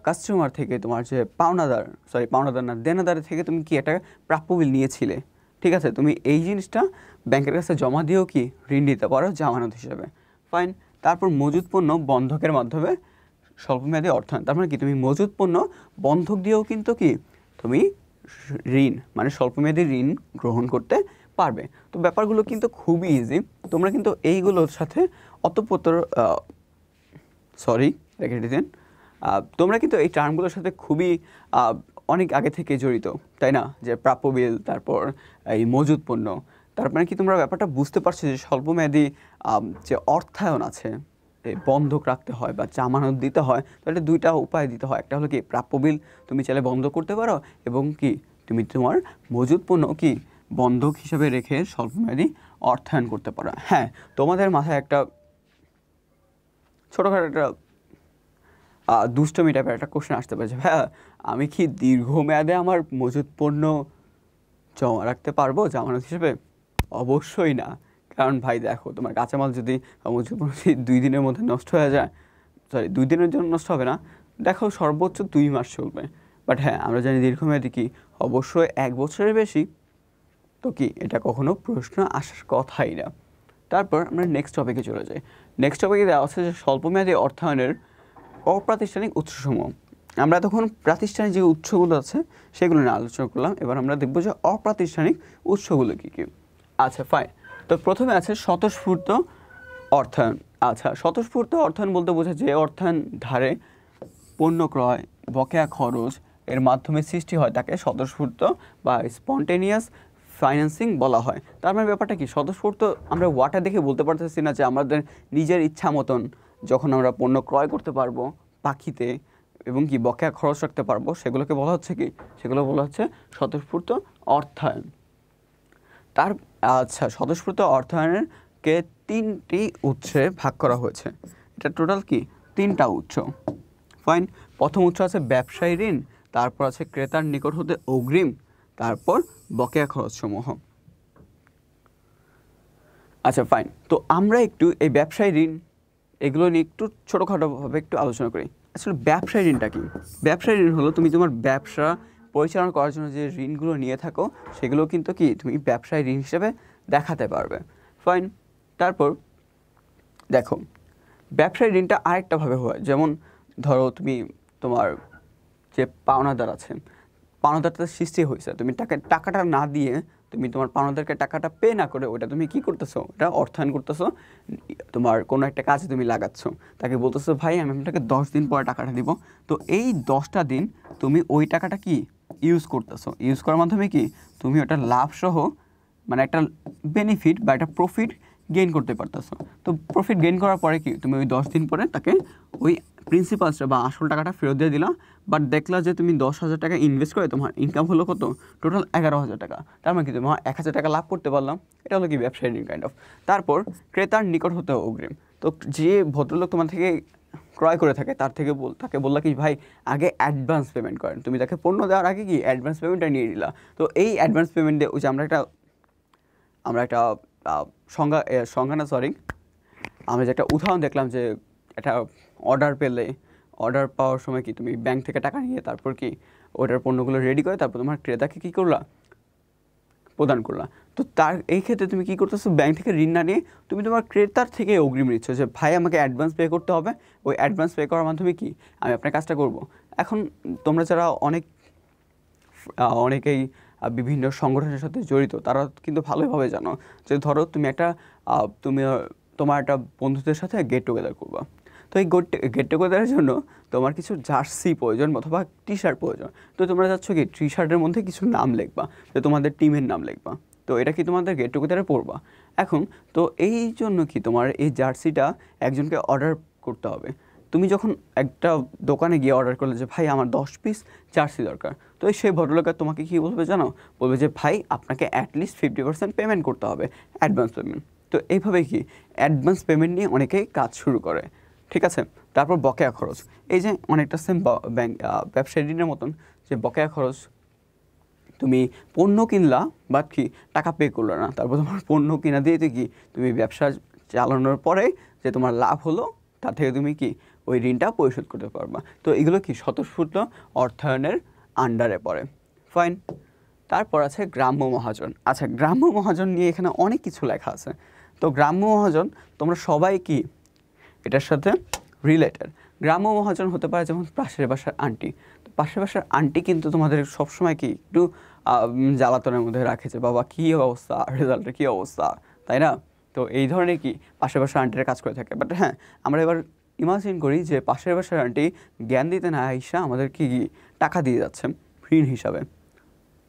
কাস্টমার থেকে, তোমার যে পাওনাদার না দেনাদার থেকে তুমি কি একটা প্রাপ্য বিল নিয়েছিলে, ঠিক আছে। তুমি এই জিনিসটা ব্যাংকের কাছে জমা দিয়েও কি ঋণ দিতে পারো জামানত হিসেবে। ফাইন, তারপর মজুত পণ্য বন্ধকের মাধ্যমে স্বল্পমেয়াদী অর্থায়ন। তার মানে কি তুমি মজুত পণ্য বন্ধক দিয়েও কিন্তু কি তুমি ঋণ মানে স্বল্পমেয়াদী ঋণ গ্রহণ করতে পারবে। তো ব্যাপারগুলো কিন্তু খুবই ইজি, তোমরা কিন্তু এইগুলোর সাথে তোমরা কিন্তু এই টার্মগুলোর সাথে খুবই অনেক আগে থেকে জড়িত, তাই না? যে প্রাপ্য বিল, তারপর এই মজুত পণ্য, তার মানে কি তোমরা ব্যাপারটা বুঝতে পারছো যে স্বল্পমেয়াদী যে অর্থায়ন আছে, বন্ধক রাখতে হয় বা জামানত দিতে হয়, তাহলে 2টা উপায় দিতে হয়। একটা হলো কি প্রাপ্য বিল তুমি চাইলে বন্ধ করতে পারো, এবং কি তুমি তোমার মজুত পণ্য কি বন্ধক হিসেবে রেখে স্বল্পমেয়াদী অর্থায়ন করতে পারো। হ্যাঁ, তোমাদের মাথায় একটা ছোটোখাটো একটা দুষ্টমি টাইপের একটা কোশ্চেন আসতে পারে, হ্যাঁ আমি কি দীর্ঘমেয়াদে আমার মজুত পণ্য জমা রাখতে পারবো জামানত হিসেবে? অবশ্যই না, কারণ ভাই দেখো তোমার কাঁচামাল যদি মজুত পণ্য 2 দিনের মধ্যে নষ্ট হয়ে যায়, 2 দিনের জন্য নষ্ট হবে না, দেখো সর্বোচ্চ 2 মাস চলবে। বাট হ্যাঁ, আমরা জানি দীর্ঘমেয়াদী কি অবশ্যই 1 বছরের বেশি, তো কি এটা কখনো প্রশ্ন আসার কথাই না। তারপর আমরা নেক্সট টপিকে চলে যাই। নেক্সট টপিকে দেওয়া আছে যে স্বল্পমেয়াদী অর্থায়নের অপ্রাতিষ্ঠানিক উৎসসমূহ। আমরা তখন প্রাতিষ্ঠানিক যে উৎসগুলো আছে সেগুলো নিয়ে আলোচনা করলাম, এবার আমরা দেখব যে অপ্রাতিষ্ঠানিক উৎসগুলো কী কী। আচ্ছা ফাইন, তো প্রথমে আছে স্বতঃস্ফূর্ত অর্থায়ন। আচ্ছা, স্বতঃস্ফূর্ত অর্থায়ন বলতে বোঝায় যে অর্থায়ন ধারে পণ্য ক্রয়, বকেয়া খরচ এর মাধ্যমে সৃষ্টি হয় তাকে স্বতঃস্ফূর্ত বা স্পন্টেনিয়াস ফাইন্যান্সিং বলা হয়। তার মানে ব্যাপারটা কি স্বতঃস্ফূর্ত আমরা ওয়াটা দেখে বলতে পারতেছি না যে আমাদের নিজের ইচ্ছা মতন যখন আমরা পণ্য ক্রয় করতে পারবো, বাকিতে এবং কি বকেয়া খরচ রাখতে পারবো, সেগুলোকে বলা হচ্ছে কি, সেগুলো বলা হচ্ছে স্বতঃস্ফূর্ত অর্থায়ন। তার আচ্ছা, স্বতঃস্ফূর্ত অর্থায়নের কে 3টি উৎসে ভাগ করা হয়েছে। এটা টোটাল কি 3টা উৎস। ফাইন। প্রথম উৎস আছে ব্যবসায়ী ঋণ, তারপর আছে ক্রেতার নিকট হতে অগ্রিম, তারপর বকেয়া খরচসমূহ। আচ্ছা ফাইন, তো আমরা একটু এই ব্যবসায়ী ঋণ এগুলো নিয়ে একটু ছোটোখাটোভাবে একটু আলোচনা করি। আসলে ব্যবসায়ী ঋণটা কি? ব্যবসায়ী ঋণ হলো তুমি তোমার ব্যবসা পরিচালনা করার জন্য যে ঋণগুলো নিয়ে থাকো সেগুলো কিন্তু কি তুমি ব্যবসায়ী ঋণ হিসেবে দেখাতে পারবে। ফাইন। তারপর দেখো, ব্যবসায়ী ঋণটা আরেকটাভাবে হয়, যেমন ধরো তুমি তোমার যে পাওনাদার আছে, পাওনাদারটা সৃষ্টি হয়েছে, তুমি টাকাটা না দিয়ে তুমি তোমার পাওনাদারকে টাকাটা পে না করে ওটা তুমি কি করতেছো, এটা অর্থায়ন করতেছো, তোমার কোনো একটা কাজে তুমি লাগাচ্ছ, তাকে বলতেছো ভাই আমি আপনাকে 10 দিন পরে টাকাটা দিব। তো এই 10টা দিন তুমি ওই টাকাটা কি ইউজ করতেছো, ইউজ করার মাধ্যমে কি তুমি ওটা লাভসহ মানে একটা বেনিফিট বা একটা প্রফিট গেইন করতে পারতেছো। তো প্রফিট গেইন করার পরে কি তুমি ওই 10 দিন পরে তাকে ওই প্রিন্সিপালসটা বা আসল টাকাটা ফেরত দিয়ে দিলা, বাট দেখলা যে তুমি 10,000 টাকা ইনভেস্ট করে তোমার ইনকাম হলো কত, টোটাল 11,000 টাকা। তার মানে কি তোমার 1,000 টাকা লাভ করতে পারলাম। এটা হলো কি ব্যবসায়ী ঋণ কাইন্ড অফ। তারপর ক্রেতার নিকট হতে অগ্রিম, তো যে ভদ্রলোক তোমার থেকে ক্রয় করে থাকে তাকে বললা কি ভাই আগে অ্যাডভান্স পেমেন্ট করেন, তুমি তাকে পণ্য দেওয়ার আগে কি অ্যাডভান্স পেমেন্টটা নিয়ে নিলা। তো এই অ্যাডভান্স পেমেন্ট দিয়ে ওই যে আমরা একটা সংজ্ঞা না সরি আমরা যে একটা উদাহরণ দেখলাম যে একটা অর্ডার পাওয়ার সময় কি তুমি ব্যাংক থেকে টাকা নিয়ে তারপর কি ওটার পণ্যগুলো রেডি করে তারপর তোমার ক্রেতাকে কী করলা, প্রদান করলা। তো এই ক্ষেত্রে তুমি কী করতেছো, ব্যাংক থেকে ঋণ না নিয়ে তুমি তোমার ক্রেতার থেকে অগ্রিম নিচ্ছ যে ভাই আমাকে অ্যাডভান্স পে করতে হবে, ওই অ্যাডভান্স পে করার মাধ্যমে কি আমি আপনার কাজটা করব। এখন তোমরা যারা অনেকেই বিভিন্ন সংগঠনের সাথে জড়িত তারা কিন্তু ভালোভাবে জানো যে ধরো তুমি তোমার একটা বন্ধুদের সাথে গেট টুগেদার করবা। তো এই গেট টুগেদারের জন্য তোমার কিছু জার্সি প্রয়োজন অথবা টি শার্ট প্রয়োজন। তো তোমরা যাচ্ছ কি টি শার্টের মধ্যে কিছু নাম লিখবা, তো তোমাদের টিমের নাম লিখবা, তো এটা কি তোমাদের গেট টুগেদারে পড়বা। এখন তো এই জন্য কি তোমার এই জার্সিটা একজনকে অর্ডার করতে হবে। তুমি যখন একটা দোকানে গিয়ে অর্ডার করলে যে ভাই আমার 10 পিস জার্সি দরকার, তো সেই ভদ্রলোক তোমাকে কী বলবে জানো, বলবে যে ভাই আপনাকে অ্যাটলিস্ট 50% পেমেন্ট করতে হবে, অ্যাডভান্স পেমেন্ট। তো এইভাবে কি অ্যাডভান্স পেমেন্ট নিয়ে অনেকেই কাজ শুরু করে, ঠিক আছে। তারপর বকেয়া খরচ, এই যে অনেকটা সেম ব্যবসায়ী ঋণের মতন যে বকেয়া খরচ, তুমি পণ্য কিনলা বাট কি টাকা পে করলো না, তারপর তোমার পণ্য কিনা দিয়ে কি তুমি ব্যবসা চালানোর পরে যে তোমার লাভ হলো তার থেকে তুমি কি ওই ঋণটা পরিশোধ করতে পারবা। তো এগুলো কি স্বতঃস্ফূর্ত অর্থায়নের আন্ডারে পড়ে। ফাইন। তারপর আছে গ্রাম্য মহাজন। আচ্ছা, গ্রাম্য মহাজন নিয়ে এখানে অনেক কিছু লেখা আছে। তো গ্রাম্য মহাজন তোমরা সবাই কি এটার সাথে রিলেটেড। গ্রাম্য মহাজন হতে পারে যেমন পাশের বাসার আন্টি। তো পাশের বাসার আন্টি কিন্তু তোমাদের সবসময় কি একটু জ্বালাতনের মধ্যে রাখে যে বাবা কী অবস্থা, রেজাল্টের কী অবস্থা, তাই না। তো এই ধরনের কি পাশের বাসার আন্টিরা কাজ করে থাকে। বাট হ্যাঁ, আমরা এবার ইমাজিন করি যে পাশের বাসার আন্টি জ্ঞান দিতে না আইসা আমাদের কি টাকা দিয়ে যাচ্ছে ঋণ হিসাবে,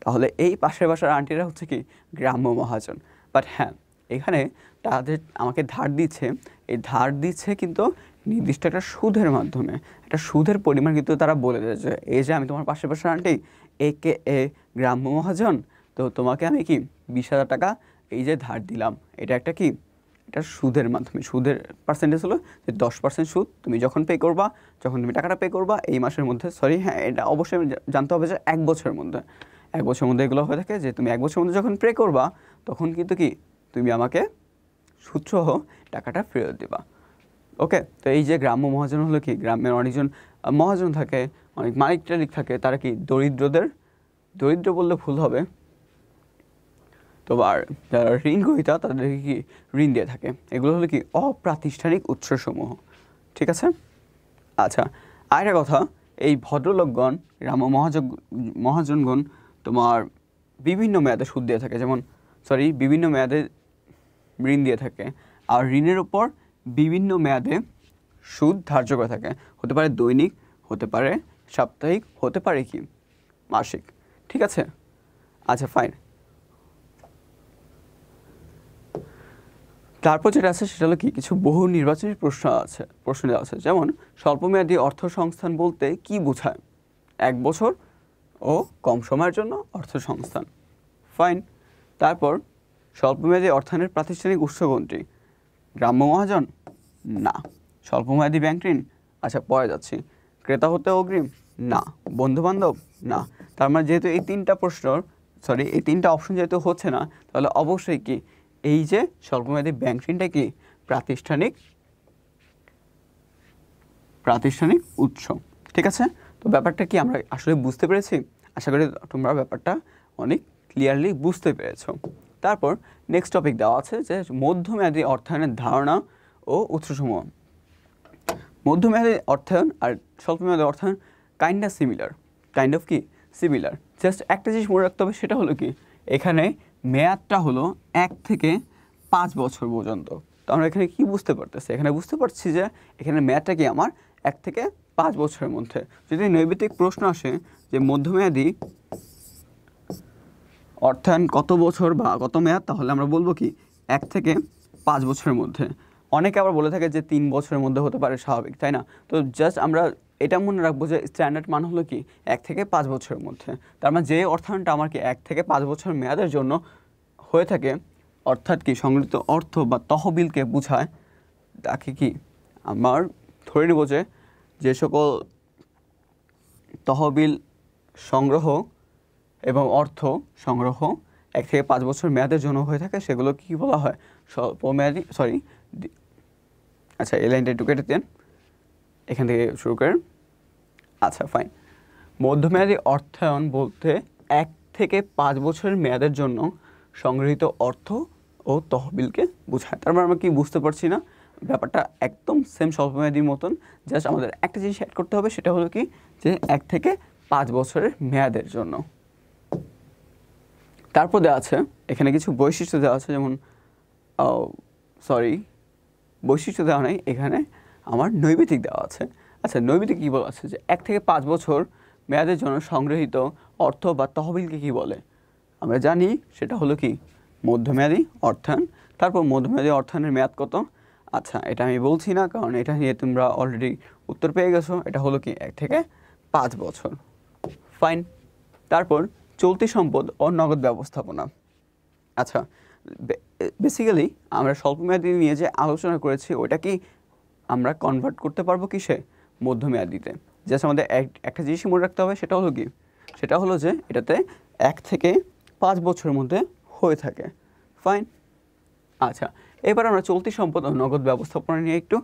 তাহলে এই পাশের বাসার আন্টিরা হচ্ছে কি গ্রাম্য মহাজন। বাট হ্যাঁ, এখানে তাদের আমাকে ধার দিচ্ছে, এই ধার দিচ্ছে কিন্তু নির্দিষ্ট একটা সুদের মাধ্যমে, একটা সুদের পরিমাণ কিন্তু তারা বলে দেয় যে এই যে আমি তোমার পাশের বাসার আন্টি এ গ্রাম্য মহাজন, তো তোমাকে আমি কি 20,000 টাকা এই যে ধার দিলাম, এটা একটা কি এটা সুদের মাধ্যমে, সুদের পার্সেন্টেজ হলো যে 10% সুদ। তুমি যখন তুমি টাকাটা পে করবা এই মাসের মধ্যে, হ্যাঁ এটা অবশ্যই জানতে হবে যে 1 বছরের মধ্যে এগুলো হয়ে থাকে যে তুমি 1 বছরের মধ্যে যখন পে করবা তখন কিন্তু কি তুমি আমাকে সুদসহ টাকাটা ফেরত দিবা। ওকে। তো এই যে গ্রাম্য মহাজন হলো কি গ্রামের অনেকজন মহাজন থাকে, অনেক মালিক টালিক থাকে, তারা কি দরিদ্র বললে ভুল হবে, তোমার যারা ঋণ গ্রহীতা তাদেরকে কি ঋণ দিয়ে থাকে। এগুলো হলো কি অপ্রাতিষ্ঠানিক উৎসসমূহ, ঠিক আছে। আচ্ছা, আরেকটা কথা, এই ভদ্রলোকগণ গ্রাম্য মহাজনগণ তোমার বিভিন্ন মেয়াদে সুদ দিয়ে থাকে, বিভিন্ন মেয়াদে ঋণ দিয়ে থাকে। আর ঋণের উপর বিভিন্ন মেয়াদে সুদ ধার্য করে থাকে, হতে পারে দৈনিক, হতে পারে সাপ্তাহিক, হতে পারে কি মাসিক, ঠিক আছে। আচ্ছা ফাইন। তারপর যেটা আছে সেটা হলো কি কিছু বহু নির্বাচনী প্রশ্ন দেওয়া আছে, যেমন স্বল্পমেয়াদী অর্থ সংস্থান বলতে কি বোঝায়? 1 বছর ও কম সময়ের জন্য অর্থ সংস্থান। ফাইন। তারপর স্বল্পমেয়াদী অর্থায়নের প্রাতিষ্ঠানিক উৎস কোনটি? গ্রাম্য মহাজন? না। স্বল্পমেয়াদী ব্যাংক ঋণ? আচ্ছা, পরে যাচ্ছি। ক্রেতা হতে অগ্রিম? না। বন্ধুবান্ধব? না। তার মানে যেহেতু এই তিনটা অপশন যেহেতু হচ্ছে না, তাহলে অবশ্যই কি এই যে স্বল্পমেয়াদী ব্যাংক ঋণটা কি প্রাতিষ্ঠানিক উৎস। ঠিক আছে, তো ব্যাপারটা কি আমরা আসলে বুঝতে পেরেছি? আশা করি তোমরা ব্যাপারটা অনেক ক্লিয়ারলি বুঝতে পেরেছো। তারপর নেক্সট টপিক দেওয়া আছে যে মধ্যমেয়াদী অর্থায়নের ধারণা ও উৎসসমূহ। মধ্যমেয়াদী অর্থায়ন আর স্বল্পমেয়াদী অর্থায়ন কাইন্ড অফ সিমিলার। জাস্ট একটা জিনিস মনে রাখতে হবে, সেটা হলো কি এখানে মেয়াদটা হলো 1 থেকে 5 বছর পর্যন্ত। তো আমরা এখানে কি বুঝতে পারতেছি? এখানে বুঝতে পারছি যে এখানে মেয়াদটা কি আমার 1 থেকে 5 বছরের মধ্যে। যদি নৈমিত্তিক প্রশ্ন আসে যে মধ্যমেয়াদী অর্থায়ন কত বছর বা কত মেয়াদ, তাহলে আমরা বলবো কি 1 থেকে 5 বছরের মধ্যে। অনেকে আবার বলে থাকে যে 3 বছরের মধ্যে হতে পারে, স্বাভাবিক, তাই না? তো জাস্ট আমরা এটা মনে রাখবো যে স্ট্যান্ডার্ড মান হলো কি 1 থেকে 5 বছরের মধ্যে। তার মানে যে অর্থায়নটা আমার কি 1 থেকে 5 বছর মেয়াদের জন্য হয়ে থাকে, অর্থাৎ কি সংগৃহীত অর্থ বা তহবিলকে বোঝায়, তাকে কি আমার ধরে নেব যে সকল তহবিল সংগ্রহ এবং অর্থ সংগ্রহ 1 থেকে 5 বছর মেয়াদের জন্য হয়ে থাকে, সেগুলো কি বলা হয়? স্বল্পমেয়াদী। আচ্ছা, এই লাইনটা একটু কেটে দেন, এখান থেকে শুরু করেন। আচ্ছা, ফাইন। মধ্যমেয়াদী অর্থায়ন বলতে 1 থেকে 5 বছরের মেয়াদের জন্য সংগৃহীত অর্থ ও তহবিলকে বোঝায়। তারপর আমরা কি বুঝতে পারছি না? ব্যাপারটা একদম সেম স্বল্পমেয়াদীর মতন, জাস্ট আমাদের একটা জিনিস অ্যাড করতে হবে, সেটা হলো কি যে 1 থেকে 5 বছরের মেয়াদের জন্য। তারপর দেওয়া আছে এখানে কিছু বৈশিষ্ট্য দেওয়া আছে, যেমন বৈশিষ্ট্য দেওয়া নেই, এখানে আমার নৈমিত্তিক দেওয়া আছে। আচ্ছা, নৈমিত্তিক কী বলা আছে? যে 1 থেকে 5 বছর মেয়াদের জন্য সংগৃহীত অর্থ বা তহবিলকে কী বলে? আমরা জানি সেটা হলো কি মধ্যমেয়াদী অর্থায়ন। তারপর মধ্যমেয়াদী অর্থায়নের মেয়াদ কত? আচ্ছা, এটা আমি বলছি না, কারণ এটা নিয়ে তোমরা অলরেডি উত্তর পেয়ে গেছো। এটা হলো কি 1 থেকে 5 বছর। ফাইন। তারপর চলতি সম্পদ ও নগদ ব্যবস্থাপনা। আচ্ছা, বেসিক্যালি আমরা স্বল্পমেয়াদী নিয়ে যে আলোচনা করেছি, ওটা কি আমরা কনভার্ট করতে পারবো কিসে? মধ্যমেয়াদীতে। জাস্ট আমাদের একটা জিনিস মনে রাখতে হবে, সেটা হলো কি, সেটা হলো যে এটাতে 1 থেকে 5 বছরের মধ্যে হয়ে থাকে। ফাইন। আচ্ছা, এবার আমরা চলতি সম্পদ ও নগদ ব্যবস্থাপনা নিয়ে একটু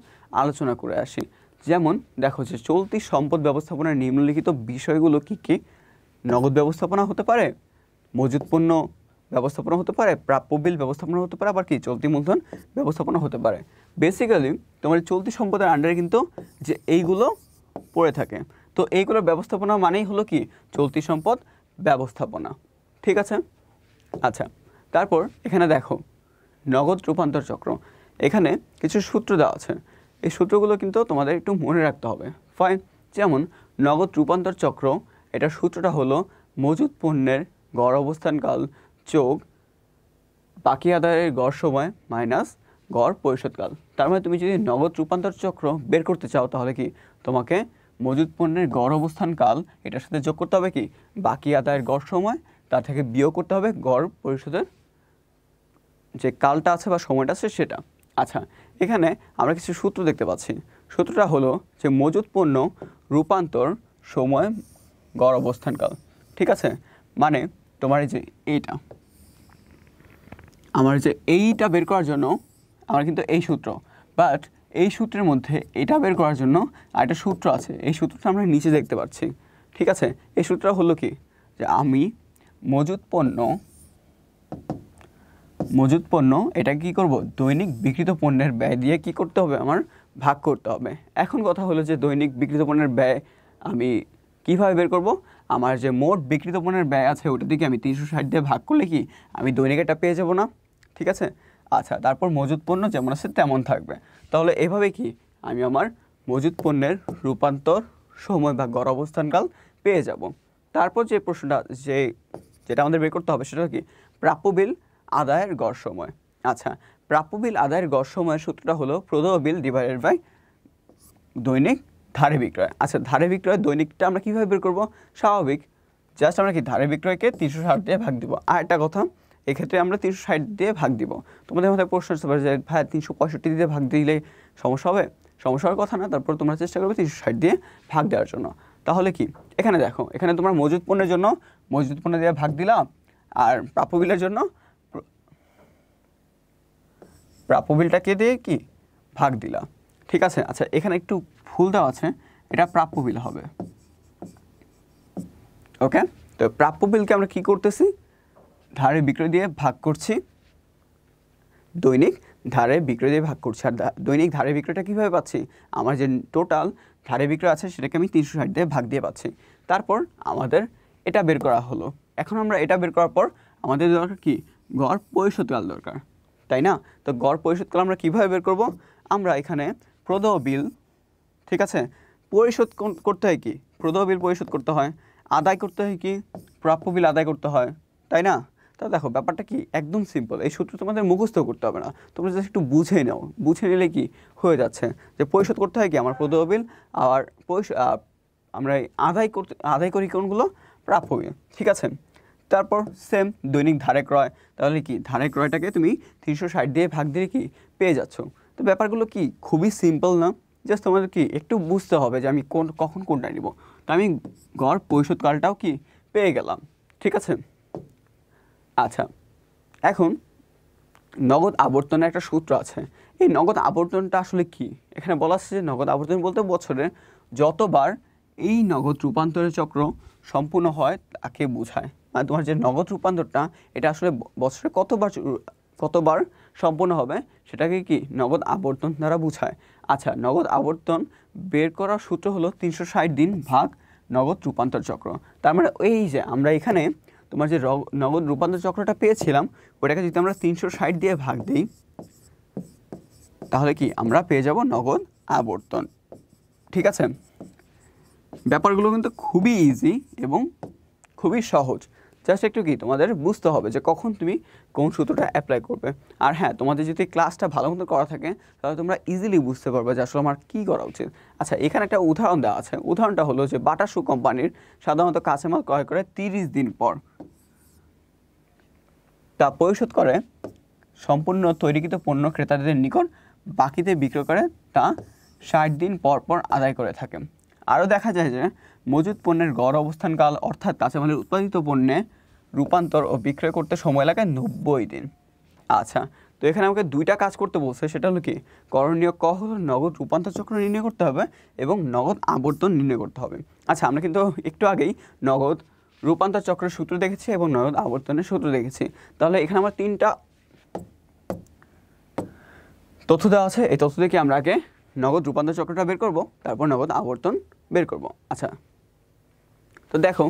আলোচনা করে আসি। যেমন দেখো যে চলতি সম্পদ ব্যবস্থাপনার নিম্নলিখিত বিষয়গুলো কি কি? নগদ ব্যবস্থাপনা হতে পারে, মজুত পণ্য ব্যবস্থাপনা হতে পারে, প্রাপ্য বিল ব্যবস্থাপনা হতে পারে, আবার কি চলতি মূলধন ব্যবস্থাপনা হতে পারে। বেসিক্যালি তোমার চলতি সম্পদের আন্ডারে কিন্তু যে এইগুলো পড়ে থাকে, তো এইগুলোর ব্যবস্থাপনা মানেই হলো কি চলতি সম্পদ ব্যবস্থাপনা। ঠিক আছে? আচ্ছা, তারপর এখানে দেখো নগদ রূপান্তর চক্র। এখানে কিছু সূত্র দেওয়া আছে, এই সূত্রগুলো কিন্তু তোমাদের একটু মনে রাখতে হবে। ফাইন। যেমন নগদ রূপান্তর চক্র, এটার সূত্রটা হলো মজুত পণ্যের গড় অবস্থানকাল যোগ বাকি আদায়ের গড় সময় মাইনাস গড় পরিশোধকাল। তার মানে তুমি যদি নগদ রূপান্তর চক্র বের করতে চাও, তাহলে কি তোমাকে মজুত পণ্যের গড় অবস্থানকাল এটার সাথে যোগ করতে হবে কি বাকি আদায়ের গড় সময়, তার থেকে বিয়োগ করতে হবে গড় পরিশোধের যে কালটা আছে বা সময়টা আছে সেটা। আচ্ছা, এখানে আমরা কিছু সূত্র দেখতে পাচ্ছি। সূত্রটা হলো যে মজুত পণ্য রূপান্তর সময় গড় অবস্থানকাল। ঠিক আছে? মানে তোমার এই যে এইটা বের করার জন্য আমার কিন্তু এই সূত্র, বাট এই সূত্রের মধ্যে এটা বের করার জন্য আরেকটা সূত্র আছে। এই সূত্রটা আমরা নিচে দেখতে পাচ্ছি। ঠিক আছে? এই সূত্রটা হলো কি যে আমি মজুত পণ্য এটা কি করব, দৈনিক বিক্রিত পণ্যের ব্যয় দিয়ে কি করতে হবে, আমার ভাগ করতে হবে। এখন কথা হলো যে দৈনিক বিক্রিত পণ্যের ব্যয় আমি কিভাবে বের করব? আমার যে মোট বিক্রিত পণ্যের ব্যয় আছে ওটা দিকে আমি 360 দিয়ে ভাগ করলে কি আমি দৈনিক এটা পেয়ে যাব না? ঠিক আছে? আচ্ছা, তারপর মজুত পণ্য যেমন আছে তেমন থাকবে। তাহলে এভাবে কি আমি আমার মজুত পণ্যের রূপান্তর সময় বা গড় অবস্থানকাল পেয়ে যাব। তারপর যে প্রশ্নটা যেটা আমাদের বের করতে হবে সেটা কি প্রাপ্য বিল আদায়ের গড় সময়। আচ্ছা, প্রাপ্য বিল আদায়ের গড় সময়ের সূত্রটা হলো প্রদেয় বিল ডিভাইডেড বাই দৈনিক ধারে বিক্রয়। আচ্ছা, ধারে বিক্রয় দৈনিকটা আমরা কীভাবে বের করবো? স্বাভাবিক, জাস্ট আমরা কি ধারে বিক্রয়কে 360 দিয়ে ভাগ দিব। আর একটা কথা, এক্ষেত্রে আমরা 360 দিয়ে ভাগ দিব। তোমাদের মাথায় প্রশ্ন আসতে পারে যে ভাই 365 দিয়ে ভাগ দিলে সমস্যা হবে? সমস্যা হওয়ার কথা না, তারপর তোমরা চেষ্টা করবে 360 দিয়ে ভাগ দেওয়ার জন্য। তাহলে কি এখানে দেখো, এখানে তোমরা মজুদ পণ্যের জন্য মজুদ পণ্য দিয়ে ভাগ দিলাম, আর প্রাপ্য বিলের জন্য প্রাপ্য বিলটাকে দিয়ে কি ভাগ দিলাম, ঠিক আছে। আচ্ছা, এখানে একটু ভুল দেওয়া আছে, এটা প্রাপ্য বিল হবে। ওকে, তো প্রাপ্য বিলকে আমরা কি করতেছি? ধারে বিক্রয় দিয়ে ভাগ করছি, দৈনিক ধারে বিক্রয় দিয়ে ভাগ করছি। আর দৈনিক ধারে বিক্রয়টা কীভাবে পাচ্ছি? আমার যে টোটাল ধারে বিক্রয় আছে সেটাকে আমি 360 দিয়ে ভাগ দিয়ে পাচ্ছি। তারপর আমাদের এটা বের করা হলো। এখন আমরা এটা বের করার পর আমাদের দরকার কি? গড় পরিশোধকাল দরকার, তাই না? তো গড় পরিশোধকাল আমরা কীভাবে বের করব? আমরা এখানে প্রদেয় বিল, ঠিক আছে, পরিশোধ করতে হয় কি? প্রদেয় বিল পরিশোধ করতে হয়, আদায় করতে হয় কি? প্রাপ্য বিল আদায় করতে হয়, তাই না? তা দেখো ব্যাপারটা কি একদম সিম্পল, এই সূত্র তোমাদের মুখস্থ করতে হবে না, তোমরা জাস্ট একটু বুঝে নাও, বুঝে নিলে কি হয়ে যাচ্ছে যে পরিশোধ করতে হয় কি আমার প্রদেয় বিল, আর আমরা আদায় করি কোনগুলো? প্রাপ্য বিল, ঠিক আছে। তারপর সেম দৈনিক ধারে ক্রয়, তাহলে কি ধারে ক্রয়টাকে তুমি 360 দিয়ে ভাগ দিয়ে কি পেয়ে যাচ্ছ। তো ব্যাপারগুলো কি খুবই সিম্পল না? জাস্ট তোমাদের কি একটু বুঝতে হবে যে আমি কখন কোনটা নিব। তো আমি গড় পরিশোধকালটাও কি পেয়ে গেলাম, ঠিক আছে। আচ্ছা, এখন নগদ আবর্তনের একটা সূত্র আছে। এই নগদ আবর্তনটা আসলে কি? এখানে বলা আছে যে নগদ আবর্তন বলতে বছরে যতবার এই নগদ রূপান্তরের চক্র সম্পূর্ণ হয় তাকে বোঝায়। মানে তোমার যে নগদ রূপান্তরটা, এটা আসলে বছরে কতবার সম্পূর্ণ হবে সেটাকে কি নগদ আবর্তন দ্বারা বোঝায়। আচ্ছা, নগদ আবর্তন বের করার সূত্র হলো 360 দিন ভাগ নগদ রূপান্তর চক্র। তার মানে এই যে আমরা এখানে তোমার যে নগদ রূপান্তর চক্রটা পেয়েছিলাম, ওটাকে যদি আমরা 360 দিয়ে ভাগ দিই, তাহলে কি আমরা পেয়ে যাব নগদ আবর্তন, ঠিক আছে। ব্যাপারগুলো কিন্তু খুবই ইজি এবং খুবই সহজ, জাস্ট একটু কি তোমাদের বুঝতে হবে যে কখন তুমি কোন সূত্রটা অ্যাপ্লাই করবে। আর হ্যাঁ, তোমাদের যদি ক্লাসটা ভালো মতো করা থাকে তাহলে তোমরা ইজিলি বুঝতে পারবে যে আসলে আমার কী করা উচিত। আচ্ছা, এখানে একটা উদাহরণ দেওয়া আছে। উদাহরণটা হলো যে বাটা শু কোম্পানির সাধারণত কাঁচামাল ক্রয় করে 30 দিন পর তা পরিশোধ করে সম্পূর্ণ তৈরিকৃত পণ্য ক্রেতাদের নিকট বাকিতে বিক্রয় করে তা 60 দিন পর পর আদায় করে থাকে। আরও দেখা যায় যে মজুদ পণ্যের গড় অবস্থানকাল, অর্থাৎ কাঁচামালের উৎপাদিত পণ্যে রূপান্তর ও বিক্রয় করতে সময় লাগে 90 দিন। আচ্ছা, তো এখানে আমাকে দুইটা কাজ করতে বলছে, সেটা হলো কি করণীয় ক হলো নগদ রূপান্তর চক্র নির্ণয় করতে হবে এবং নগদ আবর্তন নির্ণয় করতে হবে। আচ্ছা, আমরা কিন্তু একটু আগেই নগদ রূপান্তর চক্রের সূত্র দেখেছি এবং নগদ আবর্তনের সূত্র দেখেছি। তাহলে এখানে আমার 3টা তথ্য দেওয়া আছে। এই তথ্য থেকে আমরা আগে নগদ রূপান্তর চক্রটা বের করব, তারপর নগদ আবর্তন বের করব। আচ্ছা, তো দেখো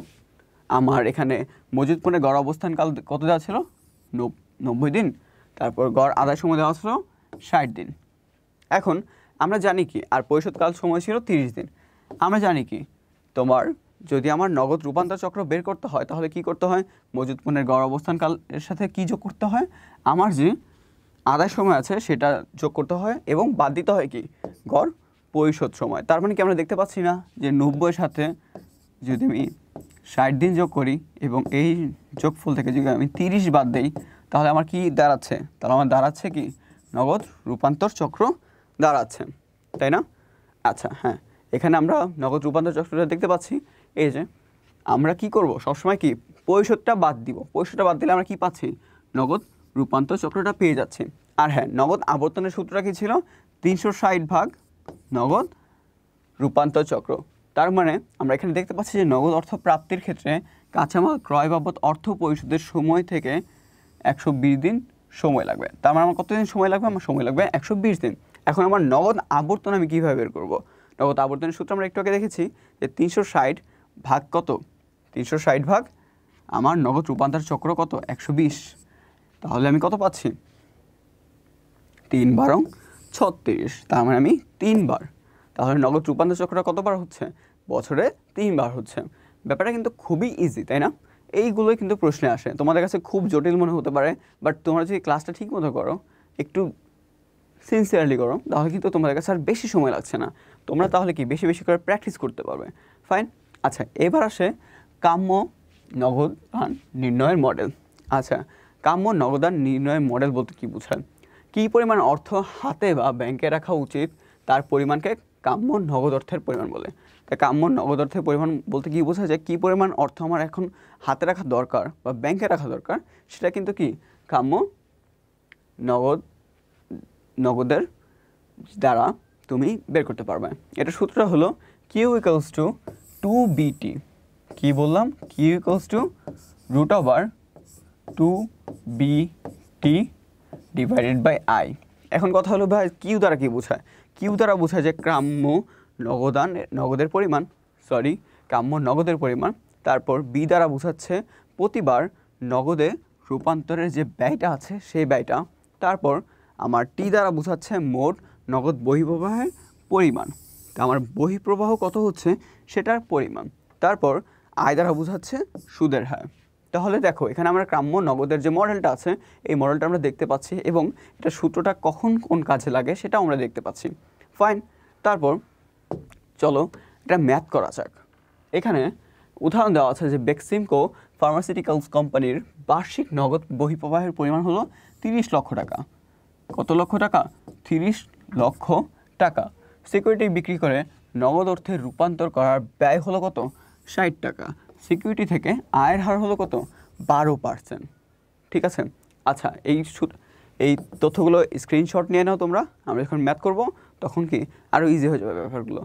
আমার এখানে মজুদ পণ্যের গড় অবস্থানকাল কত দেওয়া ছিল? 90 দিন। তারপর গড় আদায় সময় দেওয়া ছিল 60 দিন। এখন আমরা জানি কি, আর পরিশোধকাল সময় ছিল 30 দিন। আমরা জানি কি, তোমার যদি আমার নগদ রূপান্তর চক্র বের করতে হয় তাহলে কি করতে হয়? মজুদ পণ্যের গড় অবস্থানকাল এর সাথে কি যোগ করতে হয়? আমার যে আদায় সময় আছে সেটা যোগ করতে হয় এবং বাদ দিতে হয় কি গড় পরিশোধ সময়। তার মানে কি আমরা দেখতে পাচ্ছি না যে 90-এর সাথে যদি আমি 60 দিন যোগ করি এবং এই যোগফল থেকে যদি আমি 30 বাদ দিই তাহলে আমার কি দাঁড়াচ্ছে? তাহলে আমার দাঁড়াচ্ছে কি নগদ রূপান্তর চক্র দাঁড়াচ্ছে, তাই না? আচ্ছা, হ্যাঁ, এখানে আমরা নগদ রূপান্তর চক্রটা দেখতে পাচ্ছি। এই যে আমরা কি করব সবসময় কি পরিশোধটা বাদ দিব। পরিশোধটা বাদ দিলে আমরা কি পাচ্ছি? নগদ রূপান্তর চক্রটা পেয়ে যাচ্ছি। আর হ্যাঁ, নগদ আবর্তনের সূত্রটা কি ছিল? 360 ভাগ নগদ রূপান্তর চক্র। তার মানে আমরা এখানে দেখতে পাচ্ছি যে নগদ অর্থ প্রাপ্তির ক্ষেত্রে কাঁচামাল ক্রয় বাবদ অর্থ পরিশোধের সময় থেকে 120 দিন সময় লাগবে। তার মানে আমার কতদিন সময় লাগবে? আমার সময় লাগবে 120 দিন। এখন আমার নগদ আবর্তন আমি কীভাবে বের করব? নগদ আবর্তনের সূত্র আমরা একটু আগে দেখেছি যে 360 ভাগ কত? 360 ভাগ আমার নগদ রূপান্তর চক্র কত? 120। তাহলে আমি কত পাচ্ছি? 3×12=36। তার মানে আমি 3 বার। তাহলে নগদ রূপান্তর চক্রটা কতবার হচ্ছে? বছরে 3 বার হচ্ছে। ব্যাপারটা কিন্তু খুবই ইজি, তাই না? এইগুলোই কিন্তু প্রশ্নে আসে। তোমাদের কাছে খুব জটিল মনে হতে পারে, বাট তোমরা যদি ক্লাসটা ঠিক মতো করো একটু সিনসিয়ারলি করো, তাহলে কিন্তু তোমাদের কাছে আর বেশি সময় লাগছে না, তোমরা তাহলে কি বেশি বেশি করে প্র্যাকটিস করতে পারবে। ফাইন। আচ্ছা, এবার আসে কাম্য নগদান নির্ণয়ের মডেল। আচ্ছা, কাম্য নগদান নির্ণয়ের মডেল বলতে কী বোঝায়? কী পরিমাণ অর্থ হাতে বা ব্যাংকে রাখা উচিত তার পরিমাণকে কাম্য নগদ অর্থের পরিমাণ বলে। তাই কাম্য নগদ অর্থের পরিমাণ বলতে কী বোঝায়, যে কী পরিমাণ অর্থ আমার এখন হাতে রাখা দরকার বা ব্যাংকে রাখা দরকার, সেটা কিন্তু কি কাম্য নগদের দ্বারা তুমি বের করতে পারবে। এটা সূত্রটা হলো কিউ ইকুয়ালস টু 2BT। কী বললাম? Q equals to √2BT divided by I. এখন কথা হলো ভাই, কিউ দ্বারা কী বোঝায়? কিউ দ্বারা বোঝায় যে কাম্য নগদের পরিমাণ, কাম্য নগদের পরিমাণ। তারপর বি দ্বারা বোঝাচ্ছে প্রতিবার নগদে রূপান্তরের যে ব্যয়টা আছে সেই ব্যয়টা। তারপর আমার টি দ্বারা বোঝাচ্ছে মোট নগদ বহিঃপ্রবাহের পরিমাণ, তা আমার বহিঃপ্রবাহ কত হচ্ছে সেটার পরিমাণ। তারপর আয় দ্বারা বোঝাচ্ছে সুদের হার। তাহলে দেখো, এখানে আমরা কাম্য নগদের যে মডেলটা আছে এই মডেলটা আমরা দেখতে পাচ্ছি, এবং এটা সূত্রটা কখন কোন কাজে লাগে সেটাও আমরা দেখতে পাচ্ছি। ফাইন। তারপর চলো এটা ম্যাথ করা যাক। এখানে উদাহরণ দেওয়া আছে যে বেক্সিমকো ফার্মাসিউটিক্যালস কোম্পানির বার্ষিক নগদ বহিঃপ্রবাহের পরিমাণ হলো 30 লক্ষ টাকা। কত লক্ষ টাকা? 30 লক্ষ টাকা। সিকিউরিটি বিক্রি করে নগদ অর্থে রূপান্তর করার ব্যয় হলো কত? 60 টাকা। সিকিউরিটি থেকে আয়ের হার হলো কত? 12%। ঠিক আছে। আচ্ছা, এই তথ্যগুলো স্ক্রিনশট নিয়ে নাও তোমরা। আমরা যখন ম্যাথ করব তখন কি আরও ইজি হয়ে যাবে ব্যাপারগুলো।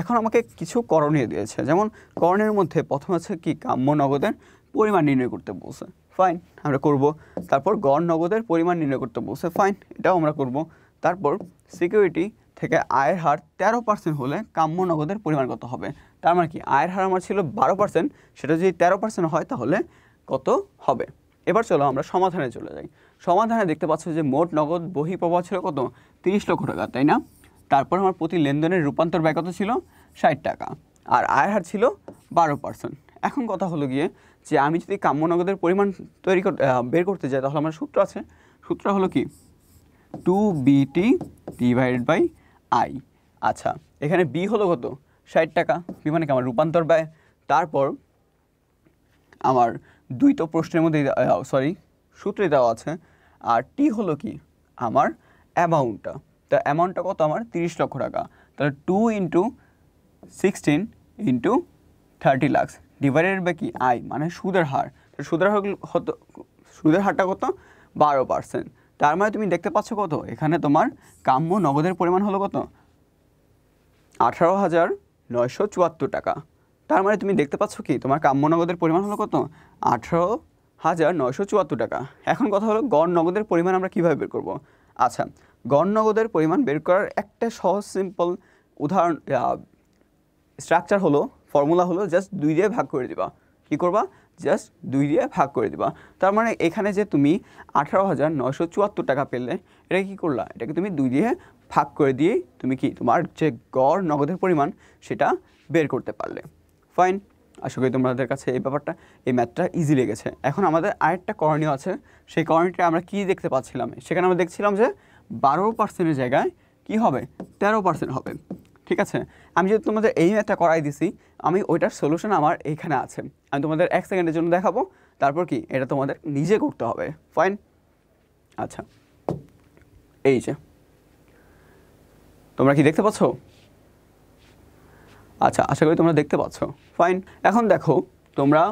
এখন আমাকে কিছু করণীয় দিয়েছে, যেমন করণের মধ্যে প্রথম আছে কি কাম্য নগদের পরিমাণ নির্ণয় করতে বলছে। ফাইন, আমরা করব। তারপর গড় নগদের পরিমাণ নির্ণয় করতে বলছে। ফাইন, এটাও আমরা করব। তারপর সিকিউরিটি থেকে আয়ের হার 13% হলে কাম্য নগদের পরিমাণ কত হবে? তার মানে কি আয়ের হার আমার ছিল 12%, সেটা যদি 13% হয় তাহলে কত হবে? এবার চলো আমরা সমাধানে চলে যাই। সমাধানে দেখতে পাচ্ছ যে মোট নগদ বহিঃপ্রবাহ ছিল কত? 30 লক্ষ টাকা, তাই না? তারপর আমার প্রতি লেনদেনের রূপান্তর ব্যয় কত ছিল? 60 টাকা। আর আয়ের হার ছিল 12%। এখন কথা হলো গিয়ে যে আমি যদি কাম্য নগদের পরিমাণ বের করতে যাই, তাহলে আমার সূত্র আছে। সূত্রটা হলো কি 2BT ডিভাইডেড বাই আই। আচ্ছা, এখানে বি হলো কত? 60 টাকা। বি মানে কি আমার রূপান্তর ব্যয়। তারপর আমার দুই তো প্রশ্নের মধ্যে সূত্রে দেওয়া আছে। আর টি হলো কি আমার অ্যামাউন্টটা। তা অ্যামাউন্টটা কত? আমার 30 লক্ষ টাকা। তাহলে 2 × 16 × 30 লাখ ডিভাইডেড বাই কি আই, মানে সুদের হার। সুদের হারটা কত? 12%। তার মানে তুমি দেখতে পাচ্ছ কত, এখানে তোমার কাম্য নগদের পরিমাণ হলো কত? 18,974 টাকা। তার মানে তুমি দেখতে পাচ্ছ কি তোমার কাম্য নগদের পরিমাণ হলো কত? 18,974 টাকা। এখন কথা হলো গড় নগদের পরিমাণ আমরা কীভাবে বের করব? আচ্ছা, গড় নগদের পরিমাণ বের করার একটা সহজ সিম্পল উদাহরণ স্ট্রাকচার হলো, ফর্মুলা হলো জাস্ট 2 দিয়ে ভাগ করে দিবা। কী করবা? জাস্ট 2 দিয়ে ভাগ করে দিবা। তার মানে এখানে যে তুমি 18,974 টাকা পেলে, এটা কি করলা? এটাকে তুমি 2 দিয়ে ভাগ করে দিয়ে তুমি কি তোমার যে গড় নগদের পরিমাণ সেটা বের করতে পারলে। ফাইন, আশা করি তোমাদের কাছে এই ম্যাথটা ইজি লেগেছে। এখন আমাদের আরেকটা করণীয় আছে। সেই করণীয়টা আমরা কি দেখতে পাচ্ছিলাম? সেখানে আমরা দেখছিলাম যে 12%-এর জায়গায় কি হবে? 13% হবে। ঠিক আছে। আমি যদি তোমাদের এই ম্যাথটা করাই দিছি, আমি ওইটার সলিউশন আমার এইখানে আছে। আমি তোমাদের 1 সেকেন্ডের জন্য দেখাবো, তারপর কি এটা তোমাদের নিজে করতে হবে। ফাইন। আচ্ছা, এই যে তোমরা কি দেখতে পাচ্ছ? আচ্ছা, আশা করি তোমরা দেখতে পাচ্ছ। ফাইন। এখন দেখো, তোমরা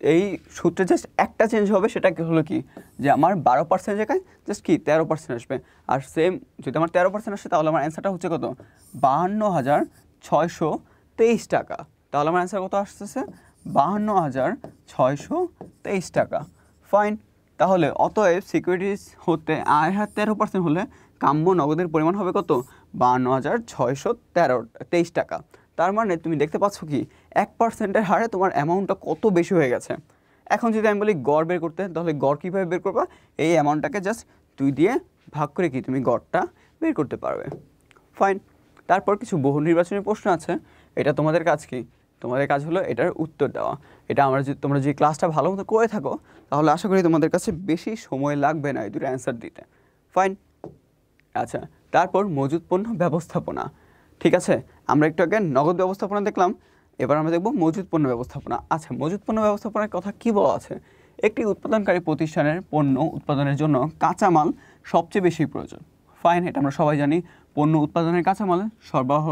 এই সূত্রে জাস্ট একটা চেঞ্জ হবে, সেটা হলো কি যে আমার 12% জায়গায় জাস্ট কি 13% আসবে। আর সেম যদি আমার 13% আসে, তাহলে আমার অ্যান্সারটা হচ্ছে কত? 52,623 টাকা। তাহলে আমার অ্যান্সার কত আসতেছে? 52,623 টাকা। ফাইন। তাহলে অতএব সিকিউরিটিজ হতে আয় হার 13% হলে কাম্য নগদের পরিমাণ হবে কত? 52,623 টাকা। তার মানে তুমি দেখতে পাচ্ছ কি 1%-এর হারে তোমার অ্যামাউন্টটা কত বেশি হয়ে গেছে। এখন যদি আমি বলি গড় বের করতে, তাহলে গড় কীভাবে বের করবা? এই অ্যামাউন্টটাকে জাস্ট 2 দিয়ে ভাগ করে কি তুমি গড়টা বের করতে পারবে। ফাইন। তারপর কিছু বহু নির্বাচনী প্রশ্ন আছে। এটা তোমাদের কাজ কি? তোমাদের কাজ হলো এটার উত্তর দেওয়া। এটা তোমরা যদি ক্লাসটা ভালো মতো করে থাকো, তাহলে আশা করি তোমাদের কাছে বেশি সময় লাগবে না এই দুটো অ্যান্সার দিতে। ফাইন। আচ্ছা, তারপর মজুত পণ্য ব্যবস্থাপনা। ঠিক আছে, আমরা একটু আগে নগদ ব্যবস্থাপনা দেখলাম, এবার আমরা দেখব মজুত পণ্য ব্যবস্থাপনা। আচ্ছা, মজুত পণ্য ব্যবস্থাপনার কথা কি বলা আছে? একটি উৎপাদনকারী প্রতিষ্ঠানের পণ্য উৎপাদনের জন্য কাঁচামাল সবচেয়ে বেশি প্রয়োজন। ফাইন, এটা আমরা সবাই জানি। পণ্য উৎপাদনের কাঁচামাল সরবরাহ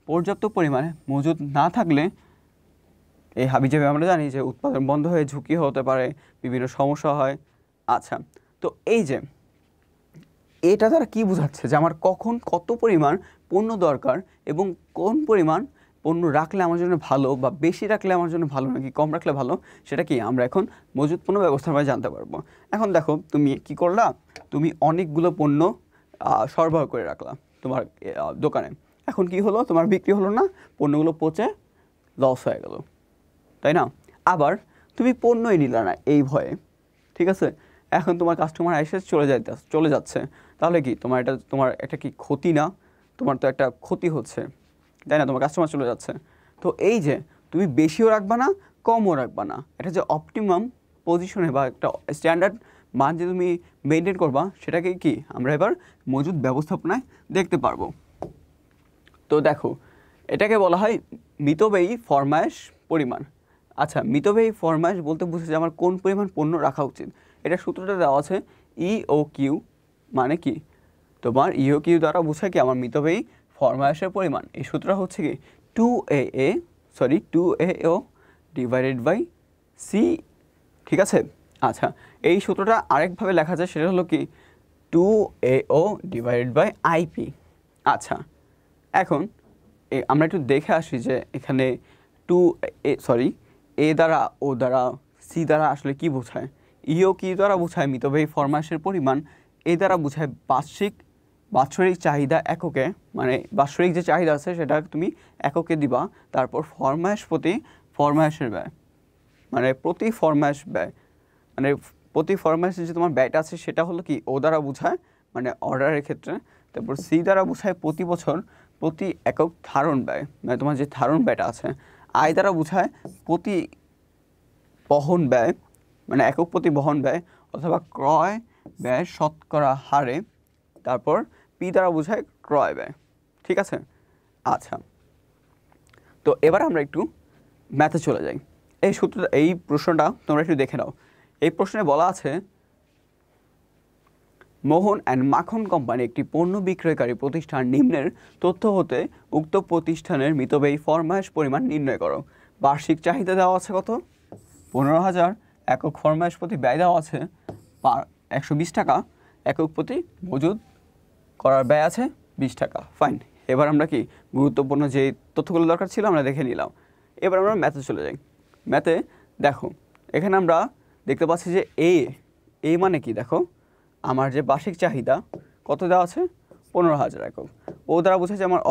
পর্যাপ্ত পরিমাণে মজুদ না থাকলে এই হাবিজাবি আমরা জানি যে উৎপাদন বন্ধ হয়ে ঝুঁকি হতে পারে, বিভিন্ন সমস্যা হয়। আচ্ছা, তো এই যে এটা দ্বারা কি বোঝাচ্ছে যে আমার কখন কত পরিমাণ পণ্য দরকার এবং কোন পরিমাণ পণ্য রাখলে আমার জন্য ভালো, বা বেশি রাখলে আমার জন্য ভালো নাকি কম রাখলে ভালো, সেটা কি আমরা এখন মজুত পণ্য ব্যবস্থাপনায় জানতে পারবো। এখন দেখো, তুমি কি করলা, তুমি অনেকগুলো পণ্য সরবরাহ করে রাখলা তোমার দোকানে। এখন কি হলো, তোমার বিক্রি হলো না, পণ্যগুলো পচে লস হয়ে গেল, তাই না? আবার তুমি পণ্যই নিলা না এই ভয়ে, ঠিক আছে? এখন তোমার কাস্টমার এসে চলে যাচ্ছে, তাহলে কি তোমার একটা কি ক্ষতি না? তোমার তো একটা ক্ষতি হচ্ছে, তাই না? তোমার কাস্টমার চলে যাচ্ছে। তো এই যে তুমি বেশিও রাখবা না, কমও রাখবা না, এটা যে অপটিমাম পজিশনে বা একটা স্ট্যান্ডার্ড মান যে তুমি মেনটেন করবা, সেটাকে কি আমরা এবার মজুদ ব্যবস্থাপনায় দেখতে পারবো। তো দেখো, এটাকে বলা হয় মিতব্যয়ী ফরমায়েশ পরিমাণ। আচ্ছা, মিতব্যয়ী ফরমায়েশ বলতে বুঝছে যে আমার কোন পরিমাণ পণ্য রাখা উচিত। এটা সূত্রটা দেওয়া আছে EOQ, মানে কি তোমার EOQ দ্বারা বোঝায় কি আমার মিতব্যয়ী ফরমায়েশের পরিমাণ। এই সূত্রটা হচ্ছে কি 2AO ডিভাইডেড বাই C, ঠিক আছে? আচ্ছা, এই সূত্রটা আরেকভাবে লেখা যায়, সেটা হলো কি 2AO ডিভাইডেড বাই IP। আচ্ছা, এখন আমরা একটু দেখে আসি যে এখানে A দ্বারা ও দ্বারা C দ্বারা আসলে কি বোঝায়। EOQ দ্বারা বোঝায় মিতব্যয়ী ফরমায়েশের পরিমাণ, এ দ্বারা বোঝায় বাৎসরিক চাহিদা এককে, মানে বাৎসরিক যে চাহিদা আছে সেটা তুমি এককে দিবা, তারপর ফরমায়েশের ব্যয়, মানে প্রতি ফরমায়েশ ব্যয়, মানে প্রতি ফরমায়েশে যে তোমার ব্যয়টা আছে সেটা হলো কি ও দ্বারা বোঝায়, মানে অর্ডারের ক্ষেত্রে। তারপর C দ্বারা বোঝায় প্রতি বছর প্রতি একক ধারণ ব্যয়, মানে তোমার যে ধারণ ব্যয়টা আছে। I দ্বারা বোঝায় প্রতি বহন ব্যয়, মানে একক প্রতি বহন ব্যয় অথবা ক্রয় ব্যয় শতকরা হারে। তারপর P দ্বারা বোঝায় ক্রয় ব্যয়, ঠিক আছে? আচ্ছা, তো এবার আমরা একটু ম্যাথে চলে যাই। এই প্রশ্নটা তোমরা একটু দেখে নাও। এই প্রশ্নে বলা আছে, মোহন অ্যান্ড মাখন কোম্পানি একটি পণ্য বিক্রয়কারী প্রতিষ্ঠান, নিম্নের তথ্য হতে উক্ত প্রতিষ্ঠানের মিতব্যয়ী ফরমায়েশ পরিমাণ নির্ণয় করো। বার্ষিক চাহিদা দেওয়া আছে কত? 15,000। একক ফরমায়েশ প্রতি ব্যয় দেওয়া আছে 120 টাকা। একক প্রতি মজুদ করার ব্যয় আছে 20 টাকা। ফাইন, এবার আমরা কি গুরুত্বপূর্ণ যে তথ্যগুলো দরকার ছিল আমরা দেখে নিলাম। এবার আমরা ম্যাথে চলে যাই। ম্যাথে দেখো, এখানে আমরা দেখতে পাচ্ছি যে এ মানে কি, দেখো আমার যে বার্ষিক চাহিদা কত দেওয়া আছে 15,000 একক। ও দ্বারা বোঝাচ্ছে আমার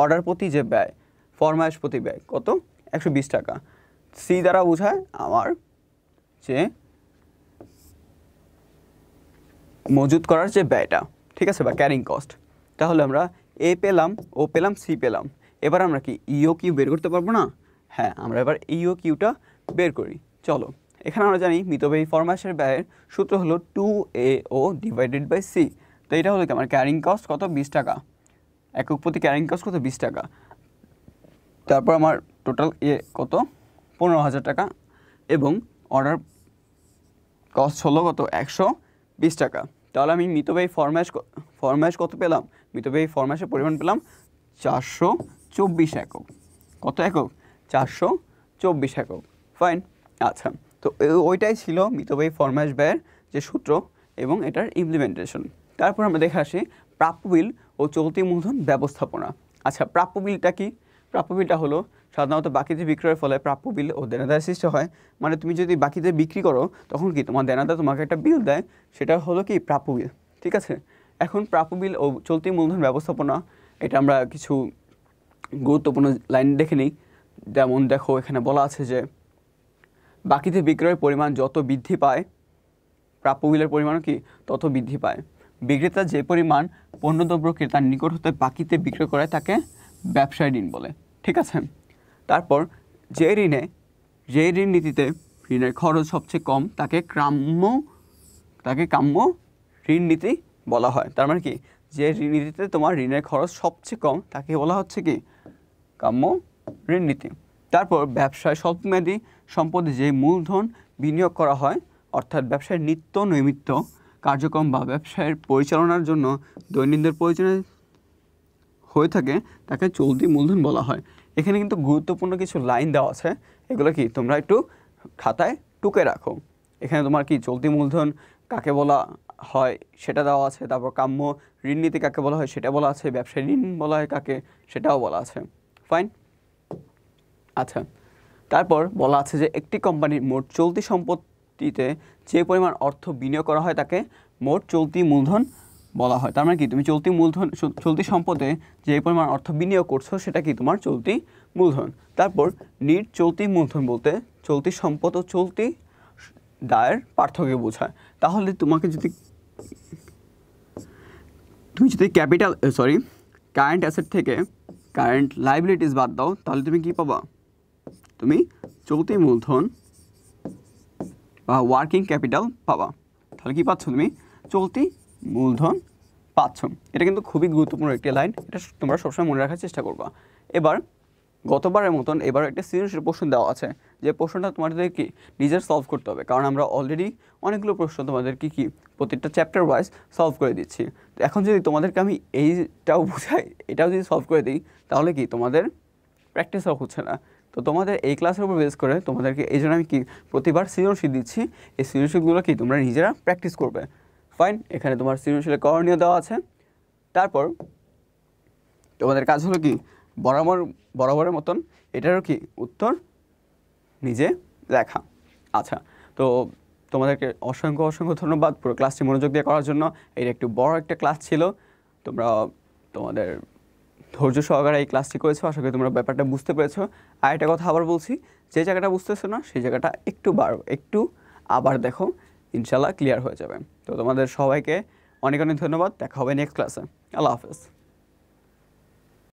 অর্ডার প্রতি যে ব্যয়, ফরমায়েশ প্রতি ব্যয় কত 120 টাকা। C দ্বারা বোঝায় আমার যে মজুত করার যে ব্যয়টা, ঠিক আছে, বা ক্যারিং কস্ট। তাহলে আমরা A পেলাম, ও পেলাম, C পেলাম। এবার আমরা কি EOQ বের করতে পারবো না? হ্যাঁ, আমরা এবার EOQটা বের করি। চলো, এখানে আমরা জানি মিতব্যয়ী ফরমায়েশের ব্যয়ের সূত্র হলো 2AO ডিভাইডেড বাই C। তো এটা হলো কি আমার ক্যারিং কস্ট কত 20 টাকা, একক প্রতি ক্যারিং কস্ট কত 20 টাকা। তারপর আমার টোটাল কত 15,000 টাকা, এবং অর্ডার কস্ট হলো কত 120 টাকা। তাহলে আমি মিতব্যয়ী ফরমায়েশ কত পেলাম? মিতব্যয়ী ফরমায়েশের পরিমাণ পেলাম 424 একক। কত একক? 424 একক। ফাইন। আচ্ছা, তো ওইটাই ছিল মিতব্যয়ী ফরমায়েশ ব্যয়ের যে সূত্র এবং এটার ইমপ্লিমেন্টেশন। তারপর আমরা দেখে আসি প্রাপ্য বিল ও চলতি মূলধন ব্যবস্থাপনা। আচ্ছা, প্রাপ্য বিলটা কি? প্রাপ্য বিলটা হলো সাধারণত বাকিতে বিক্রয়ের ফলে প্রাপ্য বিল ও দেনাদার সৃষ্টি হয়। মানে তুমি যদি বাকিতে বিক্রি করো তখন কি তোমার দেনাদার তোমাকে একটা বিল দেয়, সেটা হলো কি প্রাপ্য বিল, ঠিক আছে? এখন প্রাপ্য বিল ও চলতি মূলধন ব্যবস্থাপনা, এটা আমরা কিছু গুরুত্বপূর্ণ লাইন দেখে নিই। যেমন দেখো, এখানে বলা আছে যে বাকিতে বিক্রয়ের পরিমাণ যত বৃদ্ধি পায়, প্রাপ্য বিলের পরিমাণও কি তত বৃদ্ধি পায়। বিক্রেতা যে পরিমাণ পণ্যদ্রব্য ক্রেতার নিকট হতে বাকিতে বিক্রয় করে তাকে ব্যবসায় ঋণ বলে, ঠিক আছে? তারপর যে ঋণ নীতিতে ঋণের খরচ সবচেয়ে কম তাকে কাম্য ঋণ নীতি বলা হয়। তার মানে কি, যে নীতিতে তোমার ঋণের খরচ সবচেয়ে কম তাকে বলা হচ্ছে কি কাম্য ঋণ নীতি। তারপর ব্যবসায় স্বল্পমেয়াদী সম্পদে যে মূলধন বিনিয়োগ করা হয়, অর্থাৎ ব্যবসায় নিত্য নৈমিত্য কার্যক্রম বা ব্যবসায়ের পরিচালনার জন্য দৈনন্দিন প্রয়োজনে হয়ে থাকে, তাকে চলতি মূলধন বলা হয়। এখানে কিন্তু গুরুত্বপূর্ণ কিছু লাইন দেওয়া আছে, এগুলো কি তোমরা একটু খাতায় টুকে রাখো। এখানে তোমার কি চলতি মূলধন কাকে বলা হয় সেটা দেওয়া আছে, তারপর কাম্য ঋণ নীতি কাকে বলা হয় সেটা বলা আছে, ব্যবসায় ঋণ বলা হয় কাকে সেটাও বলা আছে। ফাইন। আচ্ছা, তারপর বলা আছে যে একটি কোম্পানির মোট চলতি সম্পত্তিতে যে পরিমাণ অর্থ বিনিয়োগ করা হয় তাকে মোট চলতি মূলধন বলা হয়। তার মানে কি, তুমি চলতি সম্পদে যে পরিমাণ অর্থ বিনিয়োগ করছো সেটা কি তোমার চলতি মূলধন। তারপর চলতি মূলধন বলতে চলতি সম্পদ ও চলতি দায়ের পার্থক্য বোঝায়। তাহলে তুমি যদি কারেন্ট অ্যাসেট থেকে কারেন্ট লাইবিলিটিস বাদ দাও, তাহলে তুমি কি পাবা? তুমি চলতি মূলধন বা ওয়ার্কিং ক্যাপিটাল পাবা। তাহলে কি পাচ্ছ? তুমি চলতি মূলধন পাচ্ছ। এটা কিন্তু খুবই গুরুত্বপূর্ণ একটি লাইন, এটা তোমরা সবসময় মনে রাখার চেষ্টা করবা। এবার গতবারের মতন এবার একটা সৃজনশীল প্রশ্ন দেওয়া আছে, যে প্রশ্নটা তোমাদের কি নিজের সলভ করতে হবে, কারণ আমরা অলরেডি অনেকগুলো প্রশ্ন তোমাদেরকে কি প্রত্যেকটা চ্যাপ্টার ওয়াইজ সলভ করে দিচ্ছি। তো এখন যদি তোমাদেরকে আমি এইটাও বোঝাই, এটাও যদি সলভ করে দিই, তাহলে কি তোমাদের প্র্যাকটিসও হচ্ছে না। তো তোমাদের এই ক্লাসের উপর বেস করে তোমাদেরকে এই জন্য আমি কি প্রতিবার সৃজনশীল দিচ্ছি, এই সৃজনশীলগুলো কি তোমরা নিজেরা প্র্যাকটিস করবে। ফাইন, এখানে তোমার সৃজনশীলের করণীয় দেওয়া আছে। তারপর তোমাদের কাজ হলো কি বরাবরের মতন এটারও কি উত্তর নিজে লেখা। আচ্ছা, তো তোমাদেরকে অসংখ্য ধন্যবাদ পুরো ক্লাসটি মনোযোগ দিয়ে করার জন্য। এটা একটু বড় একটা ক্লাস ছিল, তোমরা তোমাদের ধৈর্য সহকারে এই ক্লাসটি করেছো, আশা করি তোমরা ব্যাপারটা বুঝতে পেরেছো। আর একটা কথা আবার বলছি, যে জায়গাটা বুঝতেছো না সেই জায়গাটা একটু আবার দেখো, ইনশাল্লাহ ক্লিয়ার হয়ে যাবে। তো তোমাদের সবাইকে অনেক ধন্যবাদ, দেখা হবে নেক্সট ক্লাসে। আল্লাহ হাফেজ।